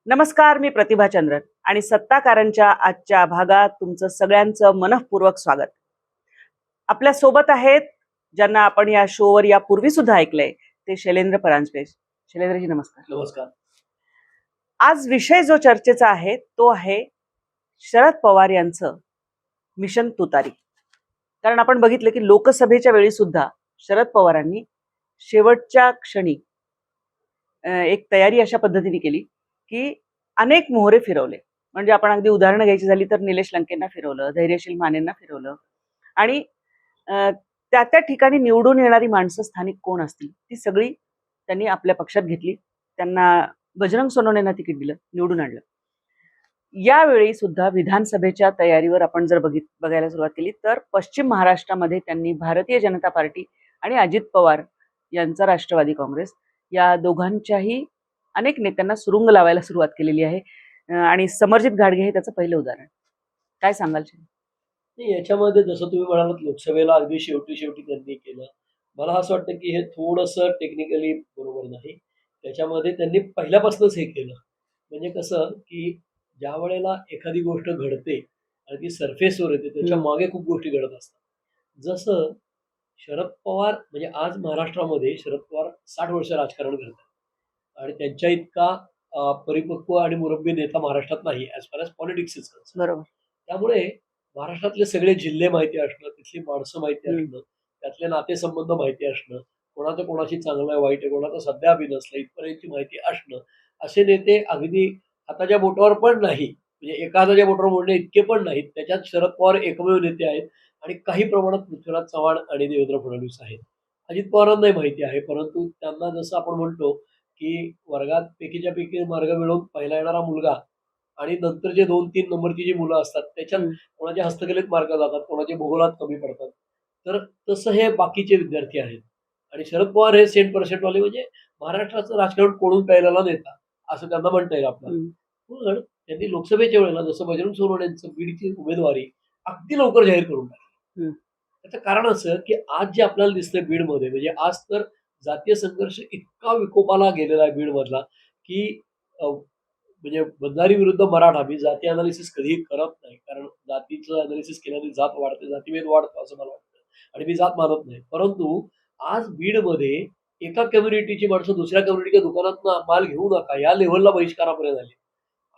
नमस्कार, मी प्रतिभा चंद्रन आणि सत्ताकारांच्या आजच्या भागात तुमचं सगळ्यांचं मनःपूर्वक स्वागत. आपल्या सोबत आहेत ज्यांना आपण या शोवर यापूर्वी सुद्धा ऐकलंय ते शैलेंद्र परांजपे. शैलेंद्रजी नमस्कार. नमस्कार. आज विषय जो चर्चेचा आहे तो आहे शरद पवार यांचं मिशन तुतारी. कारण आपण बघितलं की लोकसभेच्या वेळी सुद्धा शरद पवारांनी शेवटच्या क्षणी एक तयारी अशा पद्धतीने केली की अनेक मोहरे फिरवले. म्हणजे आपण अगदी उदाहरणं घ्यायची झाली तर निलेश लंकेंना फिरवलं, धैर्यशील मानेंना फिरवलं आणि त्या त्या ठिकाणी निवडून येणारी माणसं स्थानिक कोण असतील ती सगळी त्यांनी आपल्या पक्षात घेतली. त्यांना बजरंग सोनवणेंना तिकीट दिलं, निवडून आणलं. यावेळी सुद्धा विधानसभेच्या तयारीवर आपण जर बघायला सुरुवात केली तर पश्चिम महाराष्ट्रामध्ये त्यांनी भारतीय जनता पार्टी आणि अजित पवार यांचा राष्ट्रवादी काँग्रेस या दोघांच्याही अनेक नेत्यांना सुरुंग लावायला सुरुवात केलेली आहे. आणि समरजित घाटगे हे त्याचं पहिलं उदाहरण. काय सांगाल? याच्यामध्ये जसं तुम्ही म्हणालात लोकसभेला अगदी शेवटी त्यांनी केलं. मला असं वाटतं की हे थोडंसं टेक्निकली बरोबर नाही. त्याच्यामध्ये त्यांनी पहिल्यापासूनच हे केलं. म्हणजे कसं की ज्या वेळेला एखादी गोष्ट घडते आणि ती सरफेसवर येते त्याच्या मागे खूप गोष्टी घडत असतात. जसं शरद पवार म्हणजे आज महाराष्ट्रामध्ये शरद पवार 60 वर्ष राजकारण करतात आणि त्यांच्या इतका परिपक्व आणि मुरब्बी नेता महाराष्ट्रात नाही as far as politics is concern. बरोबर. त्यामुळे महाराष्ट्रातले सगळे जिल्हे माहिती असणं, तिथली माणसं माहिती असणं, त्यातले नातेसंबंध माहिती असणं, कोणाचं कोणाशी चांगलं आहे, वाईट आहे, कोणाचं सध्या बी नसलं इथपर्यंतची माहिती असणं, असे नेते अगदी हाताच्या बोटावर पण नाही, म्हणजे एका हाताच्या बोटावर बोलणे इतके पण नाहीत. त्याच्यात शरद पवार एकमेव नेते आहेत आणि काही प्रमाणात पृथ्वीराज चव्हाण आणि देवेंद्र फडणवीस आहेत. अजित पवारांनाही माहिती आहे, परंतु त्यांना जसं आपण म्हणतो की वर्गात पैकीच्या पैकी मार्ग मिळवून पहिला येणारा मुलगा आणि नंतर जे 2-3 नंबरची जी मुलं असतात त्याच्यात कोणाच्या हस्तकलेत मार्क जातात, कोणाचे भूगोलात कमी पडतात. तर तसं हे बाकीचे विद्यार्थी आहेत आणि शरद पवार हे 100% वाले म्हणजे महाराष्ट्राचं राजकारण कोणून प्यायलेला नेता असं त्यांना म्हणता येईल आपल्याला. पण त्यांनी लोकसभेच्या वेळेला जसं बजरंग सोनवणेंचं बीडची उमेदवारी अगदी लवकर जाहीर करून टाकली. त्याचं कारण असं की आज जे आपल्याला दिसतंय बीडमध्ये म्हणजे आज तर जातीय संघर्ष इतका विकोपाला गेलेला आहे बीडमधला की म्हणजे बंजारी विरुद्ध मराठा. मी जाती अनालिसिस कधीही करत नाही, कारण जातीचं अनालिसिस केल्याने जात वाढते, जातीभेद वाढतो असं मला वाटतं आणि मी जात मानत नाही. परंतु आज बीडमध्ये एका कम्युनिटीची माणसं दुसऱ्या कम्युनिटीच्या दुकानात माल घेऊ नका या लेव्हलला बहिष्कारापर्यंत आली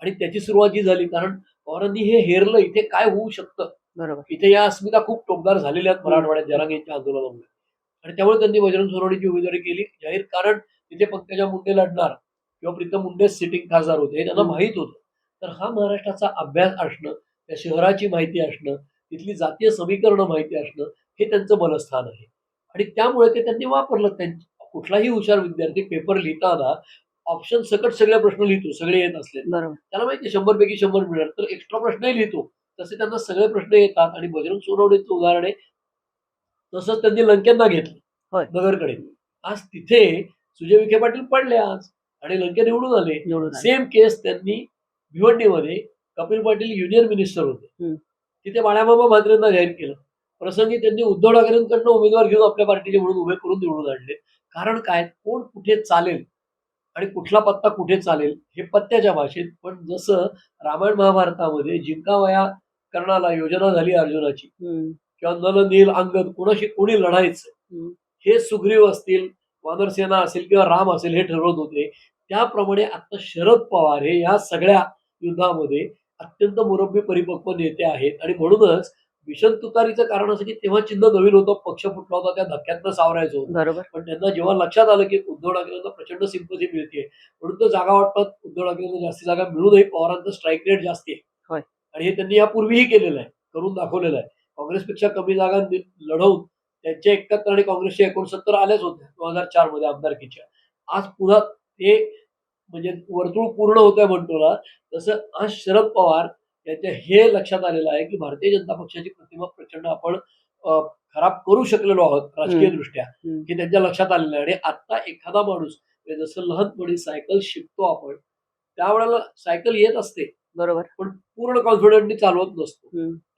आणि त्याची सुरुवात जी झाली कारण पवारांनी हे हेरलं इथे काय होऊ शकतं. बरोबर. इथे या अस्मिता खूप टोकदार झालेल्या आहेत मराठवाड्यात जरांगे यांच्या आंदोलनामुळे आणि त्यामुळे त्यांनी बजरंग सोनवणेची उमेदवारी केली जाहीर. कारण तिथे पंकजा मुंडे लढणार किंवा प्रीतम मुंडे सिटिंग खासदार होते हे त्यांना माहीत होतं. तर हा महाराष्ट्राचा अभ्यास असणं, त्या शहराची माहिती असणं, तिथली जातीय समीकरणं माहिती असणं हे त्यांचं बलस्थान आहे आणि त्यामुळे ते त्यांनी वापरलं. कुठलाही हुशार विद्यार्थी पेपर लिहिताना ऑप्शन सकट सगळे प्रश्न लिहितो, सगळे येत असले त्याला माहिती 100 पैकी 100 मिळणार, तर एक्स्ट्रा प्रश्नही लिहितो. तसे त्यांना सगळे प्रश्न येतात आणि बजरंग सोनवणेचं उदाहरण आहे तसंच त्यांनी लंकेंना घेतलं नगरकडे. आज तिथे सुजय विखे पाटील पडले आज आणि लंके निवडून आले. सेम केस त्यांनी भिवंडीमध्ये कपिल पाटील युनियन मिनिस्टर होते, तिथे बाळामामा म्हात्रेंना जाहीर केलं. प्रसंगी त्यांनी उद्धव ठाकरेंकडनं उमेदवार घेऊन आपल्या पार्टीचे म्हणून उभे करून निवडून आणले. कारण काय, कोण कुठे चालेल आणि कुठला पत्ता कुठे चालेल हे पत्त्याच्या भाषेत. पण जसं रामायण महाभारतामध्ये जिंकावया कर्णाला योजना झाली अर्जुनाची किंवा नल नील अंगद कोणाशी कोणी लढायचं हे सुग्रीव असतील, वानरसेना असेल किंवा राम असेल हे ठरवत होते. त्याप्रमाणे आता शरद पवार हे या सगळ्या युद्धामध्ये अत्यंत मुरब्बी परिपक्व नेते आहेत आणि म्हणूनच मिशन तुतारीचं कारण असं की तेव्हा चिन्ह नवीन होतं, पक्ष फुटला होता, त्या धक्क्यातनं सावरायचं होतं. बरोबर. पण त्यांना जेव्हा लक्षात आलं की उद्धव ठाकरेंना प्रचंड सिंपथी मिळते म्हणून तो जागा वाटतात, उद्धव ठाकरेंना जास्ती जागा मिळूनही पवारांचं स्ट्राईक रेट जास्ती आहे आणि हे त्यांनी यापूर्वीही केलेलं आहे, करून दाखवलेलं आहे. काँग्रेसपेक्षा कमी जागा लढवून त्यांच्या 71 आणि काँग्रेसच्या 69 आल्याच होत्या 2004 मध्ये आमदारकीच्या. आज पुन्हा ते म्हणजे वर्तुळ पूर्ण होत आहे म्हणतो ना, तसं आज शरद पवार यांच्या हे लक्षात आलेलं आहे की भारतीय जनता पक्षाची प्रतिमा प्रचंड आपण खराब करू शकलेलो आहोत राजकीय दृष्ट्या, हे त्यांच्या लक्षात आलेलं आहे. आणि आता एखादा माणूस जसं लहानपणी सायकल शिकतो आपण त्यावेळेला सायकल येत असते बरोबर, पण पूर्ण कॉन्फिडंटली चालवत नसतो.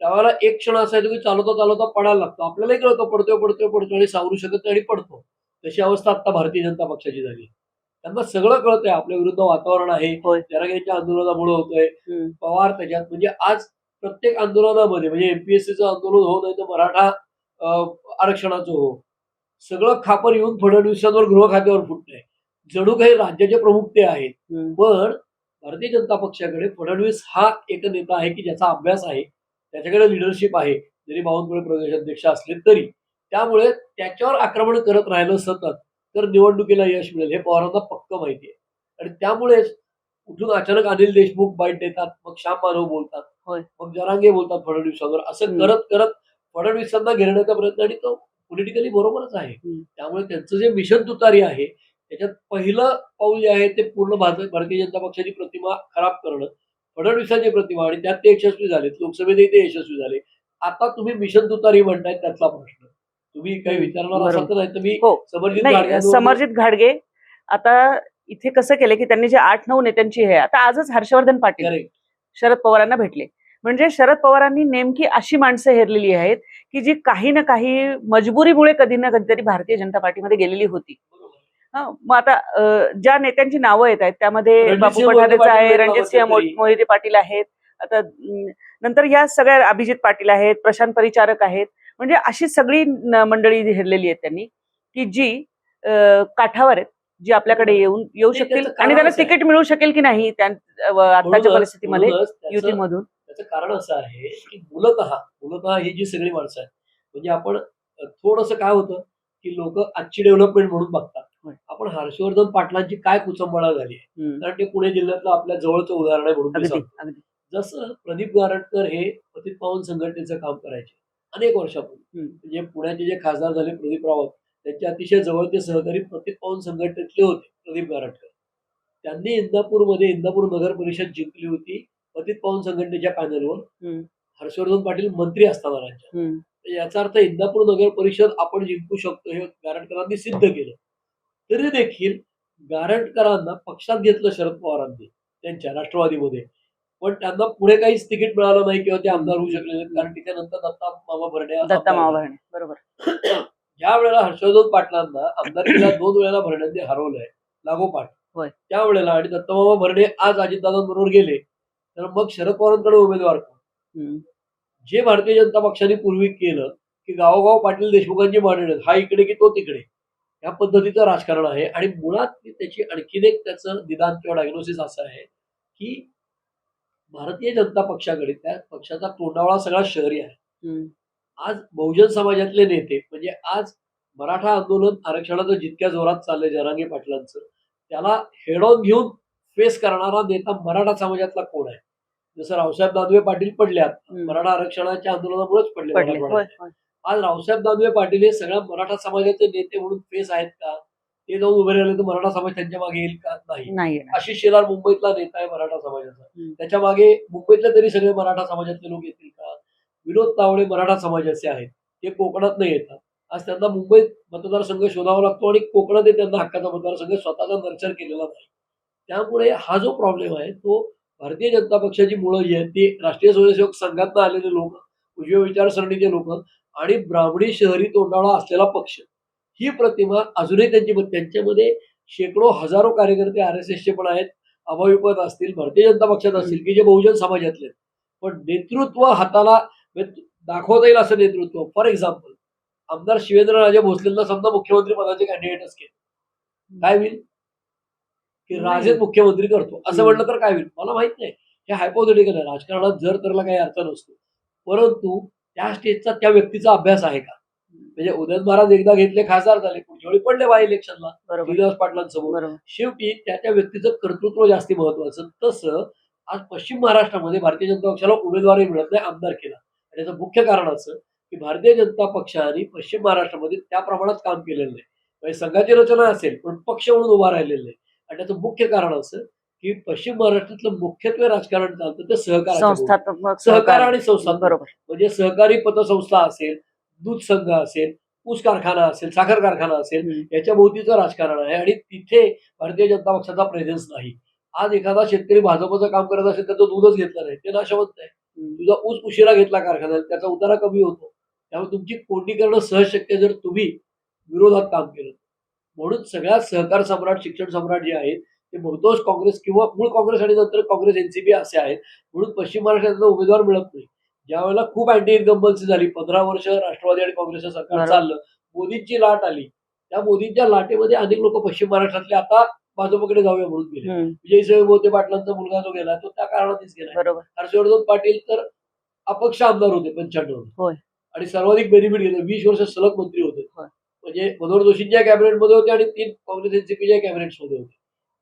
त्यावेळेला एक क्षण असा येतो की चालवता चालवता पडायला लागतो, आपल्यालाही कळतो पडतोय आणि सावरू शकत नाही आणि पडतो. तशी अवस्था आता भारतीय जनता पक्षाची झाली. त्यांना सगळं कळतंय आपल्या विरुद्ध वातावरण आहे, होय. जरांगेंच्या आंदोलनामुळे होतंय, हम्म. पवार त्याच्यात, म्हणजे आज प्रत्येक आंदोलनामध्ये म्हणजे एमपीएससीचं आंदोलन हो नाही तर मराठा आरक्षणाचं हो, सगळं खापर येऊन फडणवीसांवर गृह खात्यावर फुटलंय. जणू काही राज्याचे प्रमुख ते आहेत. हम्म. पण भारतीय जनता पक्षाकडे फडणवीस हा एक नेता आहे की ज्याचा अभ्यास आहे, त्याच्याकडे लिडरशिप आहे, जरी बावनकुळे प्रदेशाध्यक्ष असले तरी. त्यामुळे त्याच्यावर आक्रमण करत राहिलं सतत तर निवडणुकीला यश मिळेल हे पवारांना पक्क माहिती आहे. आणि त्यामुळेच कुठून अचानक अनिल देशमुख बाईट देतात, मग श्याम मानव बोलतात, होय. मग जरांगे बोलतात फडणवीसांवर, असं हम्म. करत करत फडणवीसांना घेरण्याचा प्रयत्न, आणि तो पॉलिटिकली बरोबरच आहे. हम्म. त्यामुळे त्यांचं जे मिशन तुतारी आहे त्याच्यात पहिलं पाऊल जे आहे ते पूर्ण भारतीय जनता पक्षाची प्रतिमा खराब करणं, फडणवीसांची प्रतिमा, आणि त्यात ते यशस्वी झालेत, लोकसभेतही ते यशस्वी झाले. आता तुम्ही मिशन तुतारी म्हणताय त्यातला प्रश्न तुम्ही काही विचारणार असाल तर, नाही तर मी हो. समर्जित नाही, घाडगेंवर समर्जित घाडगे आता इथे कसं केलं की त्यांनी जे 8-9 नेत्यांची हे आता आजच हर्षवर्धन पाटील करेक्ट. शरद पवारांना भेटले. म्हणजे शरद पवारांनी नेमकी अशी माणसं हेरलेली आहेत की जी काही ना काही मजबुरीमुळे कधी ना कधीतरी भारतीय जनता पार्टीमध्ये गेलेली होती. मग आता ज्या नेत्यांची नावं येत आहेत त्यामध्ये बापू रणजितसिंह मोहिते पठारेचा आहे, पाटील रणजितसिंह नावाचे मोहिते पाटील आहेत, आता नंतर या सगळ्या अभिजित पाटील आहेत, प्रशांत परिचारक आहेत. म्हणजे अशी सगळी मंडळी हेरलेली आहेत त्यांनी की जी काठावर आहेत, जी आपल्याकडे येऊ नाही, शकतील त्याचं आणि कारण त्यांना असं आहे. तिकीट मिळू शकेल की नाही आताच्या म्हणूनच परिस्थितीमध्ये म्हणूनच त्याचं युतीमधून. त्याचं कारण असं आहे की मूलतः ही जी सगळी माणसं आहेत, म्हणजे आपण थोडंसं काय होतं की लोक आजची डेव्हलपमेंट म्हणून बघतात. होय. आपण हर्षवर्धन पाटलांची काय कुचंबळा झाली आहे, हम्म. कारण ते पुणे जिल्ह्यातलं आपल्या जवळचं उदाहरण आहे म्हणून ते अगदी सांगतो. अगदी. जसं प्रदीप गारटकर हे पतित पावन संघटनेचं काम करायचे अनेक वर्षापूर्वी, हम्म. म्हणजे पुण्याचे जे खासदार झाले प्रदीप रावत, त्यांचे अतिशय जवळचे सहकारी पतित पावन संघटनेतले होते प्रदीप गारटकर. त्यांनी इंदापूर नगर परिषद जिंकली होती पतित पावन संघटनेच्या पॅनलवर, हम्म. हर्षवर्धन पाटील मंत्री असताना राज्यात. हम्म. तर याचा अर्थ इंदापूर नगर परिषद आपण जिंकू शकतो हे गारटकरांनी सिद्ध केलं. तरी देखील गारटकरांना पक्षात घेतलं शरद पवारांनी त्यांच्या राष्ट्रवादीमध्ये, पण त्यांना पुढे काहीच तिकीट मिळालं नाही किंवा ते आमदार होऊ शकले नाहीत, कारण तिथे नंतर दत्ता मामा भरणे दत्ता आमदार मामा झाले. भरणे बरोबर. ज्या वेळेला हर्षवर्धन पाटलांना आमदारकीला 2 वेळेला भरण्यांनी हरवलंय लागोपाठ, होय. त्यावेळेला आणि दत्तमामा भरणे आज अजितदादांबरोबर गेले, तर मग शरद पवारांकडे उमेदवार कोण? हम्म. जे भारतीय जनता पक्षाने पूर्वी केलं की गावोगाव पाटील देशमुखांची मांडणी, हा इकडे की तो तिकडे, या पद्धतीचं राजकारण आहे. आणि मुळात त्याची आणखीन एक त्याचं निदान किंवा डायग्नोसिस असं आहे की भारतीय जनता पक्षाकडे त्या पक्षाचा तोंडावळा सगळा शहरी आहे. हम्म. आज बहुजन समाजातले नेते, म्हणजे आज मराठा आंदोलन आरक्षणाचं जितक्या जोरात चाललंय जरांगे पाटलांचं, त्याला हेड ऑन घेऊन फेस करणारा नेता मराठा समाजातला कोण आहे? जसं रावसाहेब दानवे पाटील पडल्यात, मराठा आरक्षणाच्या आंदोलनामुळेच पडले पडले. होय, मराठवाड्यात. होय. आज रावसाहेब दानवे पाटील हे सगळ्या मराठा समाजाचे नेते म्हणून फेस आहेत का? ते जाऊन उभे राहिले तर मराठा समाज त्यांच्या मागे येईल का? नाही. नाही येणार. आशिष शेलार मुंबईतला नेता आहे मराठा समाजाचा, हम्म. त्याच्या मागे मुंबईतले तरी सगळे मराठा समाजातले लोक येतील का? विनोद तावडे मराठा समाजाचे आहेत, ते कोकणात नाही येतात. आज त्यांना मुंबईत मतदारसंघ शोधावा लागतो आणि कोकणात त्यांना हक्काचा मतदारसंघ स्वतःचा नर्चर केलेला नाही. त्यामुळे हा जो प्रॉब्लेम आहे तो भारतीय जनता पक्षाची मुळं जी आहेत ती राष्ट्रीय स्वयंसेवक संघातनं आलेले लोक, उजव्या विचारसरणीचे लोक आणि ब्राह्मणी शहरी तोंडाळा असलेला पक्ष, ही प्रतिमा अजूनही त्यांच्यामध्ये शेकडो हजारो कार्यकर्ते आरएसएसचे पण आहेत, अभाविपत असतील, भारतीय जनता पक्षात असतील की जे बहुजन समाजातले आहेत. पण नेतृत्व हाताला दाखवता येईल असं नेतृत्व, फॉर एक्झाम्पल आमदार शिवेंद्रराजे भोसलेंना समजा मुख्यमंत्री पदाचे कॅन्डिडेटच केले, काय होईल? की राजेच मुख्यमंत्री करतो असं म्हटलं तर काय होईल? मला माहित नाही, हे हायपोथेटिकल आहे. राजकारणात जर तरला काही अर्थ नसतो, परंतु त्या स्टेजचा त्या व्यक्तीचा अभ्यास आहे का? म्हणजे उदयन महाराज एकदा घेतले, खासदार झाले, पुढच्या वेळी पडले बाय इलेक्शनला श्रीनिवास पाटलांसमोर. शेवटी त्या व्यक्तीचं कर्तृत्व जास्ती महत्वाचं. तसं आज पश्चिम महाराष्ट्रामध्ये भारतीय जनता पक्षाला उमेदवारही मिळत नाही आमदार केला. त्याचं मुख्य कारण असं की भारतीय जनता पक्षाने पश्चिम महाराष्ट्रामध्ये त्या प्रमाणात काम केलेलं नाही. म्हणजे संघाची रचना असेल पण पक्ष म्हणून उभा राहिलेलं नाही. आणि त्याचं मुख्य कारण असं की पश्चिम महाराष्ट्रातलं मुख्यत्वे राजकारण चालतं ते सहकार आणि संस्था, बरोबर. म्हणजे सहकारी पतसंस्था असेल, दूध संघ असेल, ऊस कारखाना असेल, साखर कारखाना असेल, याच्या भोवतीचं राजकारण आहे. आणि तिथे भारतीय जनता पक्षाचा प्रेझेन्स नाही. आज एखादा शेतकरी भाजपचं काम करत असेल तर तो दूधच घेतलं नाही, ते नाशवंत आहे. तुझा ऊस उशिरा घेतला कारखान्यात, त्याचा उतारा कमी होतो. त्यामुळे तुमची कोंडी करणं सहज शक्य जर तुम्ही विरोधात काम केलं. म्हणून सगळ्या सहकार सम्राट, शिक्षण सम्राट जे आहेत ते बहुतांश काँग्रेस किंवा मूळ काँग्रेस आणि नंतर काँग्रेस एनसीपी असे आहेत. म्हणून पश्चिम महाराष्ट्रात त्यांना उमेदवार मिळत नाही. ज्यावेळेला खूप अँटी इन्कम्बन्सी झाली, 15 वर्ष राष्ट्रवादी आणि काँग्रेसचं सरकार बरोबर. चाललं, मोदींची लाट आली. त्या मोदींच्या लाटेमध्ये अनेक लोक पश्चिम महाराष्ट्रातले आता भाजपकडे जाऊया म्हणून गेले. विजयसिंह मोहिते पाटलांचा मुलगा जो गेला तो त्या कारणानेच गेला. बरोबर. हर्षवर्धन पाटील तर अपक्ष आमदार होते 95 होय. आणि सर्वाधिक बेनिफिट घेतलं. 20 वर्ष सलग मंत्री होते. होय. म्हणजे मनोहर जोशींच्या कॅबिनेटमध्ये होते आणि 3 काँग्रेस एनसीपीच्या कॅबिनेट्समध्ये होते.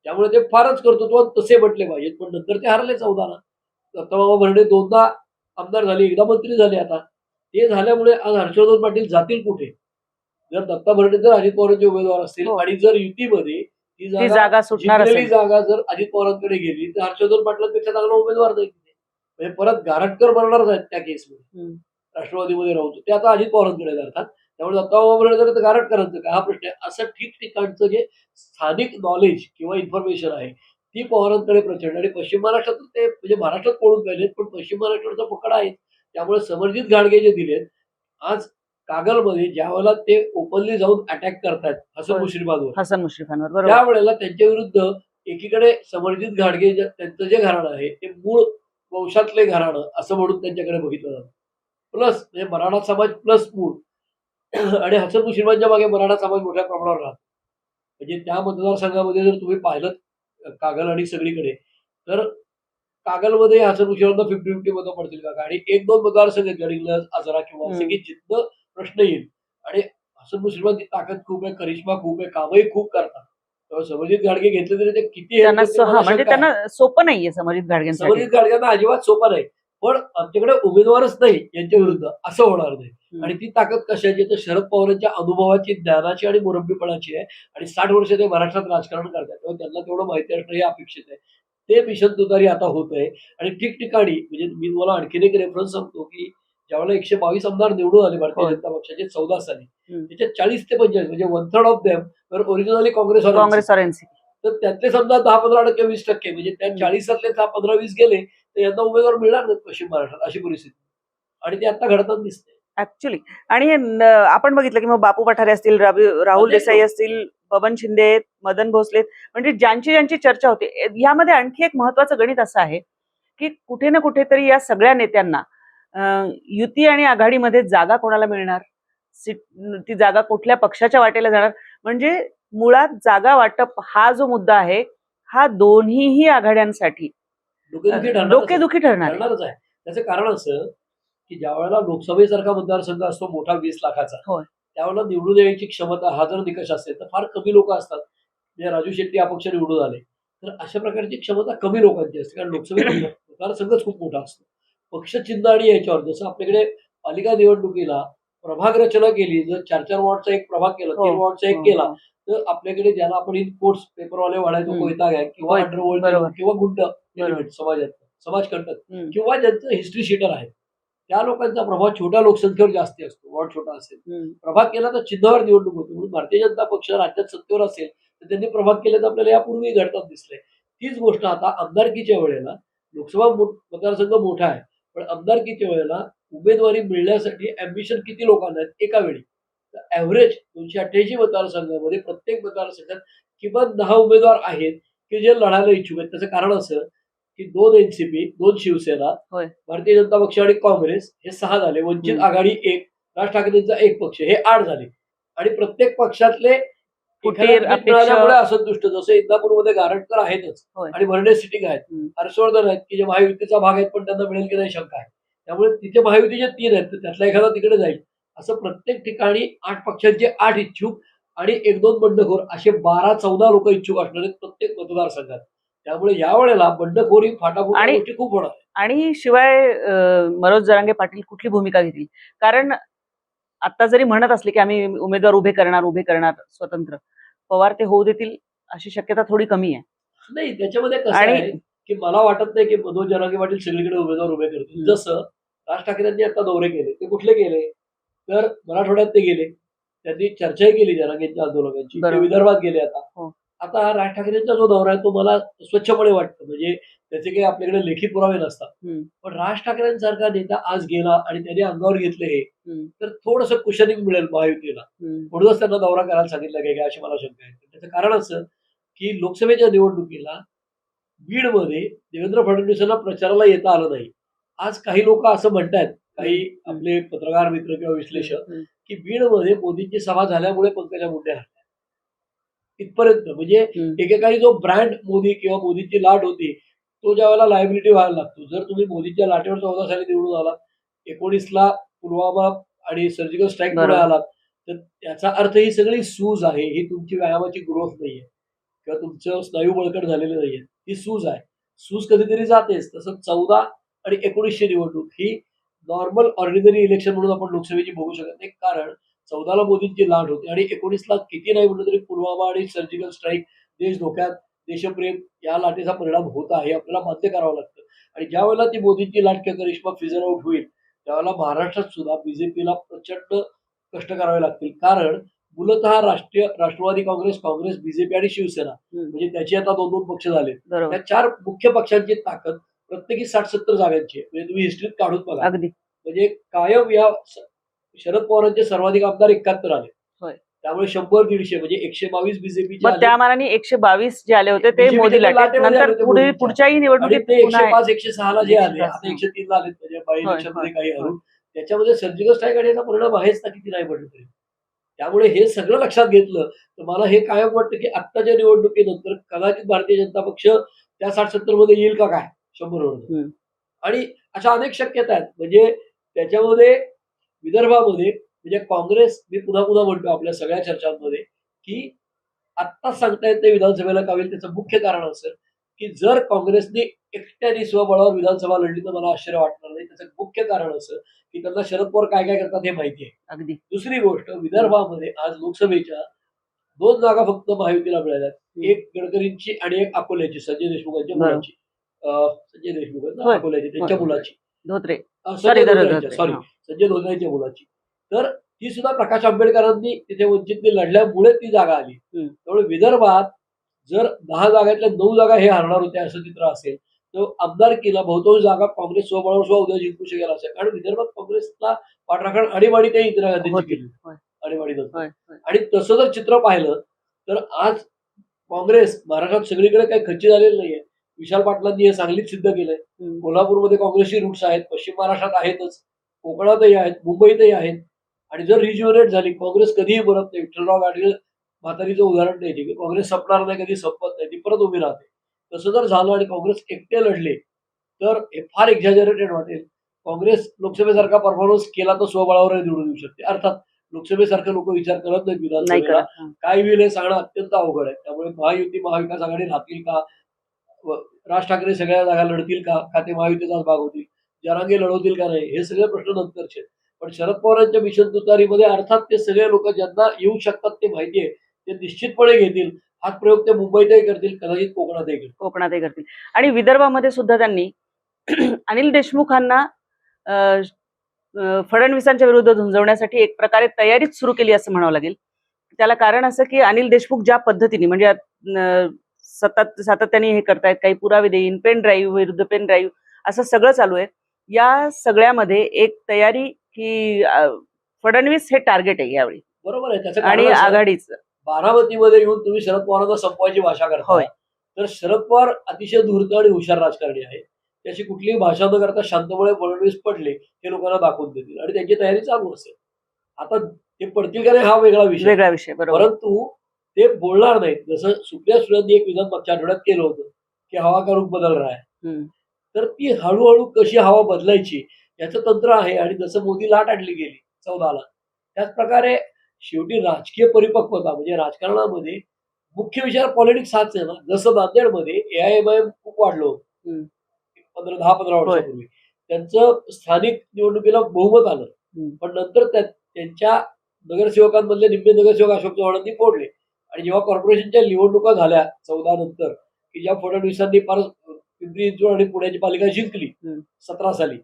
त्यामुळे ते फारच कर्तृत्वान तसे म्हटले पाहिजेत. पण नंतर ते हरले 14ला. दत्तामामा भरणे 2दा आमदार झाले, एकदा मंत्री झाले. आता ते झाल्यामुळे आज हर्षवर्धन पाटील जातील कुठे? जर दत्ता भरणे जर अजित पवारांचे उमेदवार असतील हो. आणि जर युतीमध्ये ती ती जागा सुटणार जिंकलेली असेल. जागा जर अजित पवारांकडे गेली तर हर्षवर्धन पाटलांपेक्षा चांगला उमेदवार नाही तिथे. म्हणजे परत गारटकर बनणारच आहेत त्या केसमध्ये. राष्ट्रवादीमध्ये राहून ते आता अजित पवारांकडे जातात. त्यामुळे दत्तामामा भरणे जर गारटकरांचं काय हा प्रश्न आहे. असं ठिकठिकाणचं जे स्थानिक नॉलेज किंवा इन्फॉर्मेशन आहे ती पवारांकडे प्रचंड आणि पश्चिम महाराष्ट्रात ते म्हणजे महाराष्ट्रात पळून पाहिलेत पण पश्चिम महाराष्ट्राचा पकड आहे. त्यामुळे समरजित घाडगे जे दिलेत आज कागलमध्ये ज्या वेळेला ते ओपनली जाऊन अटॅक करतायत हसन मुश्रीफांवर, हसन मुश्रीफांवर बरोबर. त्यावेळेला त्यांच्या विरुद्ध एकीकडे समरजित घाडगे त्यांचं जे घराणं आहे ते मूळ वंशातले घराणं असं म्हणून त्यांच्याकडे बघितलं जातं. प्लस म्हणजे मराठा समाज प्लस मूळ आणि हसन मुश्रीफांच्या मागे मराठा समाज मोठ्या प्रमाणावर राहतो. म्हणजे त्या मतदारसंघामध्ये जर तुम्ही पाहिलं कागल आणि सगळीकडे तर कागलमध्ये हसन मुश्रीफांना 50-50 मतं पडतील का? आणि 1-2 मतदारसंघ आहेत गडिंग्लज, आजरा किंवा असे की जिथनं प्रश्न येईल. आणि हसन मुश्रीफांची ताकद खूप आहे, करिश्मा खूप आहे, कामही खूप करतात. तेव्हा समरजित घाडगे घेतले तरी ते किती त्यांना म्हणजे त्यांना सोपं नाहीये समरजित घाडगेंसाठी. समरजित घाडगेंना अजिबात सोपं नाही. पण आमच्याकडे उमेदवारच नाही यांच्या विरुद्ध असं होणार नाही. आणि ती ताकद कशाची तर शरद पवारांच्या अनुभवाची, ज्ञानाची आणि मुरब्बीपणाची आहे. आणि 60 वर्ष ते महाराष्ट्रात राजकारण करतात तेव्हा त्यांना तेवढं माहिती असणं हे अपेक्षित आहे. ते मिशन तुतारी आता होत आहे. आणि ठिकठिकाणी म्हणजे मी तुम्हाला आणखीन एक रेफरन्स सांगतो की ज्यावेळेला 122 आमदार निवडून आले भारतीय जनता पक्षाचे 14 साली त्याच्यात 40 ते 45 म्हणजे 1/3 ऑफ देम तर ओरिजिनली काँग्रेस और एनसीपी. तर त्यातले समजा 10-15% 20% म्हणजे त्या 40तले 15-20 गेले तर यांना उमेदवार मिळणार नाहीत पश्चिम महाराष्ट्रात अशी परिस्थिती. आणि ते आता घडताना दिसते ऍक्च्युली. आणि आपण बघितलं की मग बापू पठारे असतील, राहुल देसाई असतील, बबन शिंदे आहेत, मदन भोसले, म्हणजे ज्यांची ज्यांची चर्चा होते. यामध्ये आणखी एक महत्वाचं गणित असं आहे की कुठे ना कुठेतरी या सगळ्या नेत्यांना युती आणि आघाडीमध्ये जागा कोणाला मिळणार, ती जागा कुठल्या पक्षाच्या वाटेला जाणार. म्हणजे मुळात जागा वाटप हा जो मुद्दा आहे हा दोन्हीही आघाड्यांसाठी डोकेदुखी ठरणार आहे. त्याचं कारण असं की ज्या वेळेला लोकसभेसारखा मतदारसंघ असतो मोठा 20 लाखाचा त्यावेळेला निवडून यायची क्षमता हा जर निकष असेल तर फार कमी लोक असतात. म्हणजे राजू शेट्टी अपक्ष निवडून आले तर अशा प्रकारची क्षमता कमी लोकांची असते कारण लोकसभेला मतदारसंघच खूप मोठा असतो. पक्ष चिन्ह आणि याच्यावर जसं आपल्याकडे पालिका निवडणुकीला प्रभाग रचना केली जर 4-4 वॉर्डचा एक प्रभाग केला 3 वॉर्डचा एक केला तर आपल्याकडे ज्याला आपण इन कोर्ट्स पेपरवाले वाढायचो कोयता घ्या किंवा अंडरवर्ल्ड किंवा गुंड समाजात समाजकंटक किंवा ज्यांचं हिस्ट्री शीटर आहे त्या लोकांचा प्रभाव छोट्या लोकसंख्येवर जास्ती असतो. वॉर्ड छोटा असेल प्रभाग केला तर चिन्हावर निवडणूक होते. म्हणून भारतीय जनता पक्ष राज्यात सत्तेवर असेल तर त्यांनी प्रभाग केले तर आपल्याला यापूर्वी घडताना दिसलंय. तीच गोष्ट आता आमदारकीच्या वेळेला लोकसभा मतदारसंघ मोठा आहे पण आमदारकीच्या वेळेला उमेदवारी मिळण्यासाठी अँबिशन किती लोकांना आहेत एका वेळी तर ऍव्हरेज 288 मतदारसंघामध्ये प्रत्येक मतदारसंघात किमान 10 उमेदवार आहेत की जे लढायला इच्छुक आहेत. त्याचं कारण असं की 2 एनसीपी 2 शिवसेना भारतीय जनता पक्ष आणि काँग्रेस हे 6 झाले. वंचित आघाडी 1 राज ठाकरेंचा 1 पक्ष हे 8 झाले. आणि प्रत्येक पक्षातले मिळाल्यामुळे असंतुष्ट जसं इंदापूरमध्ये गारटकर आहेतच आणि भरणे सिटिंग आहेत, हर्षवर्धन आहेत की जे महायुतीचा भाग आहेत पण त्यांना मिळेल की नाही शंका आहे. त्यामुळे तिथे महायुतीचे 3 आहेत तर त्यातला एखादा तिकडे जाईल. असं प्रत्येक ठिकाणी 8 पक्षांचे 8 इच्छुक आणि 1-2 बंडखोर असे 12-14 लोक इच्छुक असणार आहेत प्रत्येक मतदारसंघात. त्यामुळे यावेळेला बंडखोरी फाटाफूट गोष्टी खूप होणार. आणि शिवाय मनोज जरांगे पाटील कुठली भूमिका घेतील कारण आता जरी म्हणत असले की आम्ही उमेदवार उभे करणार स्वतंत्र पवार ते होऊ देतील अशी शक्यता थोडी कमी आहे. नाही त्याच्यामध्ये कसं आहे की मला वाटत नाही की मनोज जरांगे पाटील सगळीकडे उमेदवार उभे करतील. जसं राज ठाकरेंनी आता दौरे केले ते कुठले केले तर मराठवाड्यात ते गेले त्यांनी चर्चाही केली जरांगेंच्या आंदोलकांची ते विदर्भात गेले. आता राज ठाकरेंचा जो दौरा आहे तो मला स्वच्छपणे वाटतं म्हणजे त्याचे काही आपल्याकडे लेखी पुरावे नसतात. हम्म, पण राज ठाकरेंसारखा नेता आज गेला आणि त्याने अंगावर घेतले हे, हम्म, तर थोडंसं कुशनिंग मिळेल महायुतीला. हम्म, म्हणूनच त्यांना दौरा करायला सांगितलं काय अशी मला शंका आहे. त्याचं कारण असं की लोकसभेच्या निवडणुकीला बीडमध्ये देवेंद्र फडणवीसांना प्रचाराला येता आलं नाही. आज काही लोक असं म्हणतायत, काही आपले पत्रकार मित्र किंवा विश्लेषक, हम्म, की बीडमध्ये मोदींची सभा झाल्यामुळे पंकजा मुंडे हरल्या. इथपर्यंत म्हणजे हम्म. एकेकाळी जो ब्रँड मोदी किंवा मोदींची लाट होती, तो ज्यावेळेला लायबिलिटी व्हायला लागतो. जर तुम्ही मोदींच्या लाटेवर 14 साली निवडून आलात, 19ला पुलवामा आणि सर्जिकल स्ट्राईक पुढे बरोबर. आलात, तर त्याचा अर्थ ही सगळी सूज आहे. ही तुमची व्यायामाची ग्रोथ नाहीये किंवा तुमचं स्नायू बळकट झालेले नाहीये. ही सूज आहे. सूज कधीतरी जातेच. तसं 14 आणि 19ची निवडणूक ही नॉर्मल ऑर्डिनरी इलेक्शन म्हणून आपण लोकसभेची बघू शकत नाही. कारण 14ला मोदींची लाट होती आणि 19ला किती नाही म्हटलं तरी पुलवामा आणि सर्जिकल स्ट्राईक, देश धोक्यात, देशप्रेम या लाटेचा परिणाम होत आहे. आपल्याला मान्य करावं लागतं. आणि ज्या वेळेला ती मोदींची लाट किंवा करिश्मा फिजर आउट होईल, त्यावेळेला महाराष्ट्रात सुद्धा बीजेपीला प्रचंड कष्ट करावे लागतील. कारण मूलतः राष्ट्रवादी काँग्रेस, बीजेपी आणि शिवसेना म्हणजे त्याची आता 2-2 पक्ष झाले. बरोबर. त्या 4 मुख्य पक्षांची ताकद प्रत्येकी 60-70 जागांची आहे. म्हणजे तुम्ही हिस्ट्रीत काढून बघा. अगदी. म्हणजे कायम या शरद पवारांचे सर्वाधिक आमदार 71 आले. होय. त्यामुळे 100-150 म्हणजे 122 बीजेपीचे मग त्या मानाने 122 जे आले होते ते BJP च्या मोदी लाटेत. लाटेमध्ये आले नंतर होते पुढे मोदींच्या. पुढच्याही आणि निवडणुकीत ते पुन्हा 105-106ला जे आले, 105, आता 103 आले म्हणजे बाय होय, इलेक्शन मध्ये होय, काही होय. हरून त्याच्यामध्ये सर्जिकल स्ट्राईक आणि याचा परिणाम आहेच ना, किती नाही म्हटलं तरी. त्यामुळे हे सगळं लक्षात घेतलं तर मला हे कायम वाटतं की आत्ताच्या निवडणुकीनंतर कदाचित भारतीय जनता पक्ष त्या 60-70 मध्ये येईल का काय 100 वरून. आणि अशा अनेक शक्यता आहेत. म्हणजे त्याच्यामध्ये विदर्भामध्ये म्हणजे काँग्रेस, मी पुन्हा पुन्हा म्हणतो आपल्या सगळ्या चर्चांमध्ये की आत्ताच सांगता येत नाही विधानसभेला का होईल. त्याचं मुख्य कारण असेल की जर काँग्रेसने एकट्याने स्वबळावर विधानसभा लढली तर मला आश्चर्य वाटणार नाही. त्याचं मुख्य कारण असं की त्यांना शरद पवार काय काय करतात हे माहिती आहे. अगदी. दुसरी गोष्ट, विदर्भामध्ये आज लोकसभेच्या 2 जागा फक्त महायुतीला मिळाल्या. एक गडकरींची आणि एक अकोल्याची, संजय देशमुखांच्या बरोबर. मुलाची. संजय देशमुख आहेत ना, होय. अकोल्याची, त्यांच्या होय. मुलाची. धोत्रे. संजय धोत्रे, धोत्रेंच्या, सॉरी, हा. संजय धोत्रेंच्या मुलाची. तर ती सुद्धा प्रकाश आंबेडकरांनी तिथे वंचितने लढल्यामुळे ती जागा आली. त्यामुळे विदर्भात जर 10 जागातल्या 9 जागा हे हरणार होते असं चित्र असेल, तर आमदारकीला बहुतांश जागा काँग्रेस स्वबळावर सुद्धा उद्या जिंकू शकेल असं. कारण विदर्भात काँग्रेसला पाठराखण आणीबाणी काही इंदिरा गांधींची होती. केली होय. आणीबाणीनंतर. होय. होय. आणि तसं जर चित्र पाहिलं तर आज काँग्रेस महाराष्ट्रात सगळीकडे काही खच्ची झालेली नाहीये. विशाल पाटलांनी हे सांगलीत सिद्ध केलंय. कोल्हापूरमध्ये काँग्रेसची रूट्स आहेत, पश्चिम महाराष्ट्रात आहेतच, कोकणातही आहेत, मुंबईतही आहेत. आणि जर रिज्युनेट झाली, काँग्रेस कधीही मरत नाही. विठ्ठलराव गाडगीळ म्हातारीचं उदाहरण द्यायचे की काँग्रेस संपणार नाही, कधी संपत नाही, ती परत उभी राहते. तसं जर झालं आणि काँग्रेस एकटे लढले तर हे फार एक्झॅजरेटेड वाटेल. काँग्रेस लोकसभेसारखा परफॉर्मन्स केला तर स्वबळावरही निवडून येऊ शकते. अर्थात लोकसभेसारखे लोक विचार करत नाहीत नाही विधानसभेला. करत. हा. काय होईल हे सांगणं अत्यंत अवघड आहे. त्यामुळे महायुती, महाविकास आघाडी राहतील का? राज ठाकरे सगळ्या जागा लढतील का? का ते महायुतीचाच भाग होतील? जरांगे लढवतील का नाही? हे सगळे प्रश्न नंतरचे. पण शरद पवारांच्या मिशन तुतारीमध्ये अर्थात ते सगळे लोक ज्यांना येऊ शकतात ते माहिती आहे, ते निश्चितपणे घेतील. हाच प्रयोग ते मुंबईतही करतील, कदाचित कोकणातही करतील. कोकणातही करतील. आणि विदर्भामध्ये सुद्धा त्यांनी अनिल देशमुखांना फडणवीसांच्या विरुद्ध झुंजवण्यासाठी एक प्रकारे तयारीच सुरू केली असं म्हणावं लागेल. त्याला कारण असं की अनिल देशमुख ज्या पद्धतीने म्हणजे सातत्याने हे करतायत, काही पुरावे देईन, पेन ड्राईव्ह विरुद्ध पेन ड्राईव्ह असं सगळं चालू आहे. या सगळ्यामध्ये एक तयारी की फडणवीस हे टार्गेट आहे यावेळी. बरोबर आहे. त्याचं आणि कारण असं, आघाडीचं बारामतीमध्ये येऊन तुम्ही शरद पवारांना संपवायची भाषा करता. होय. तर शरद पवार अतिशय धूर्त आणि हुशार राजकारणी आहे. त्याची कुठलीही भाषा न करता शांतपणे फडणवीस पडले हे लोकांना दाखवून देतील आणि त्यांची तयारी चालू असेल. आता ते पडतील का नाही हा वेगळा विषय. बरोबर. परंतु ते बोलणार नाहीत. जसं सुप्रिया सुळेंनी एक विधान मागच्या आठवड्यात केलं होतं की हवा का रुख बदल रहा है. तर ती हळूहळू कशी हवा बदलायची याचं तंत्र आहे. आणि जसं मोदी लाट आणली गेली 14ला, त्याच प्रकारे शेवटी राजकीय परिपक्वता म्हणजे राजकारणामध्ये मुख्य विचार पॉलिटिक्स हाच आहे ना. जसं नांदेडमध्ये AIMIM खूप वाढलं होतं 10-15 वर्षापूर्वी, त्यांचं स्थानिक निवडणुकीला बहुमत आलं. पण नंतर त्यांच्या नगरसेवकांमधले निम्मे नगरसेवक अशोक चव्हाणांनी फोडले. आणि जेव्हा कॉर्पोरेशनच्या निवडणुका झाल्या 14 नंतर, की ज्या फडणवीसांनी फार पिंपरी चिंचवड आणि पुण्याची पालिका जिंकली 17 साली,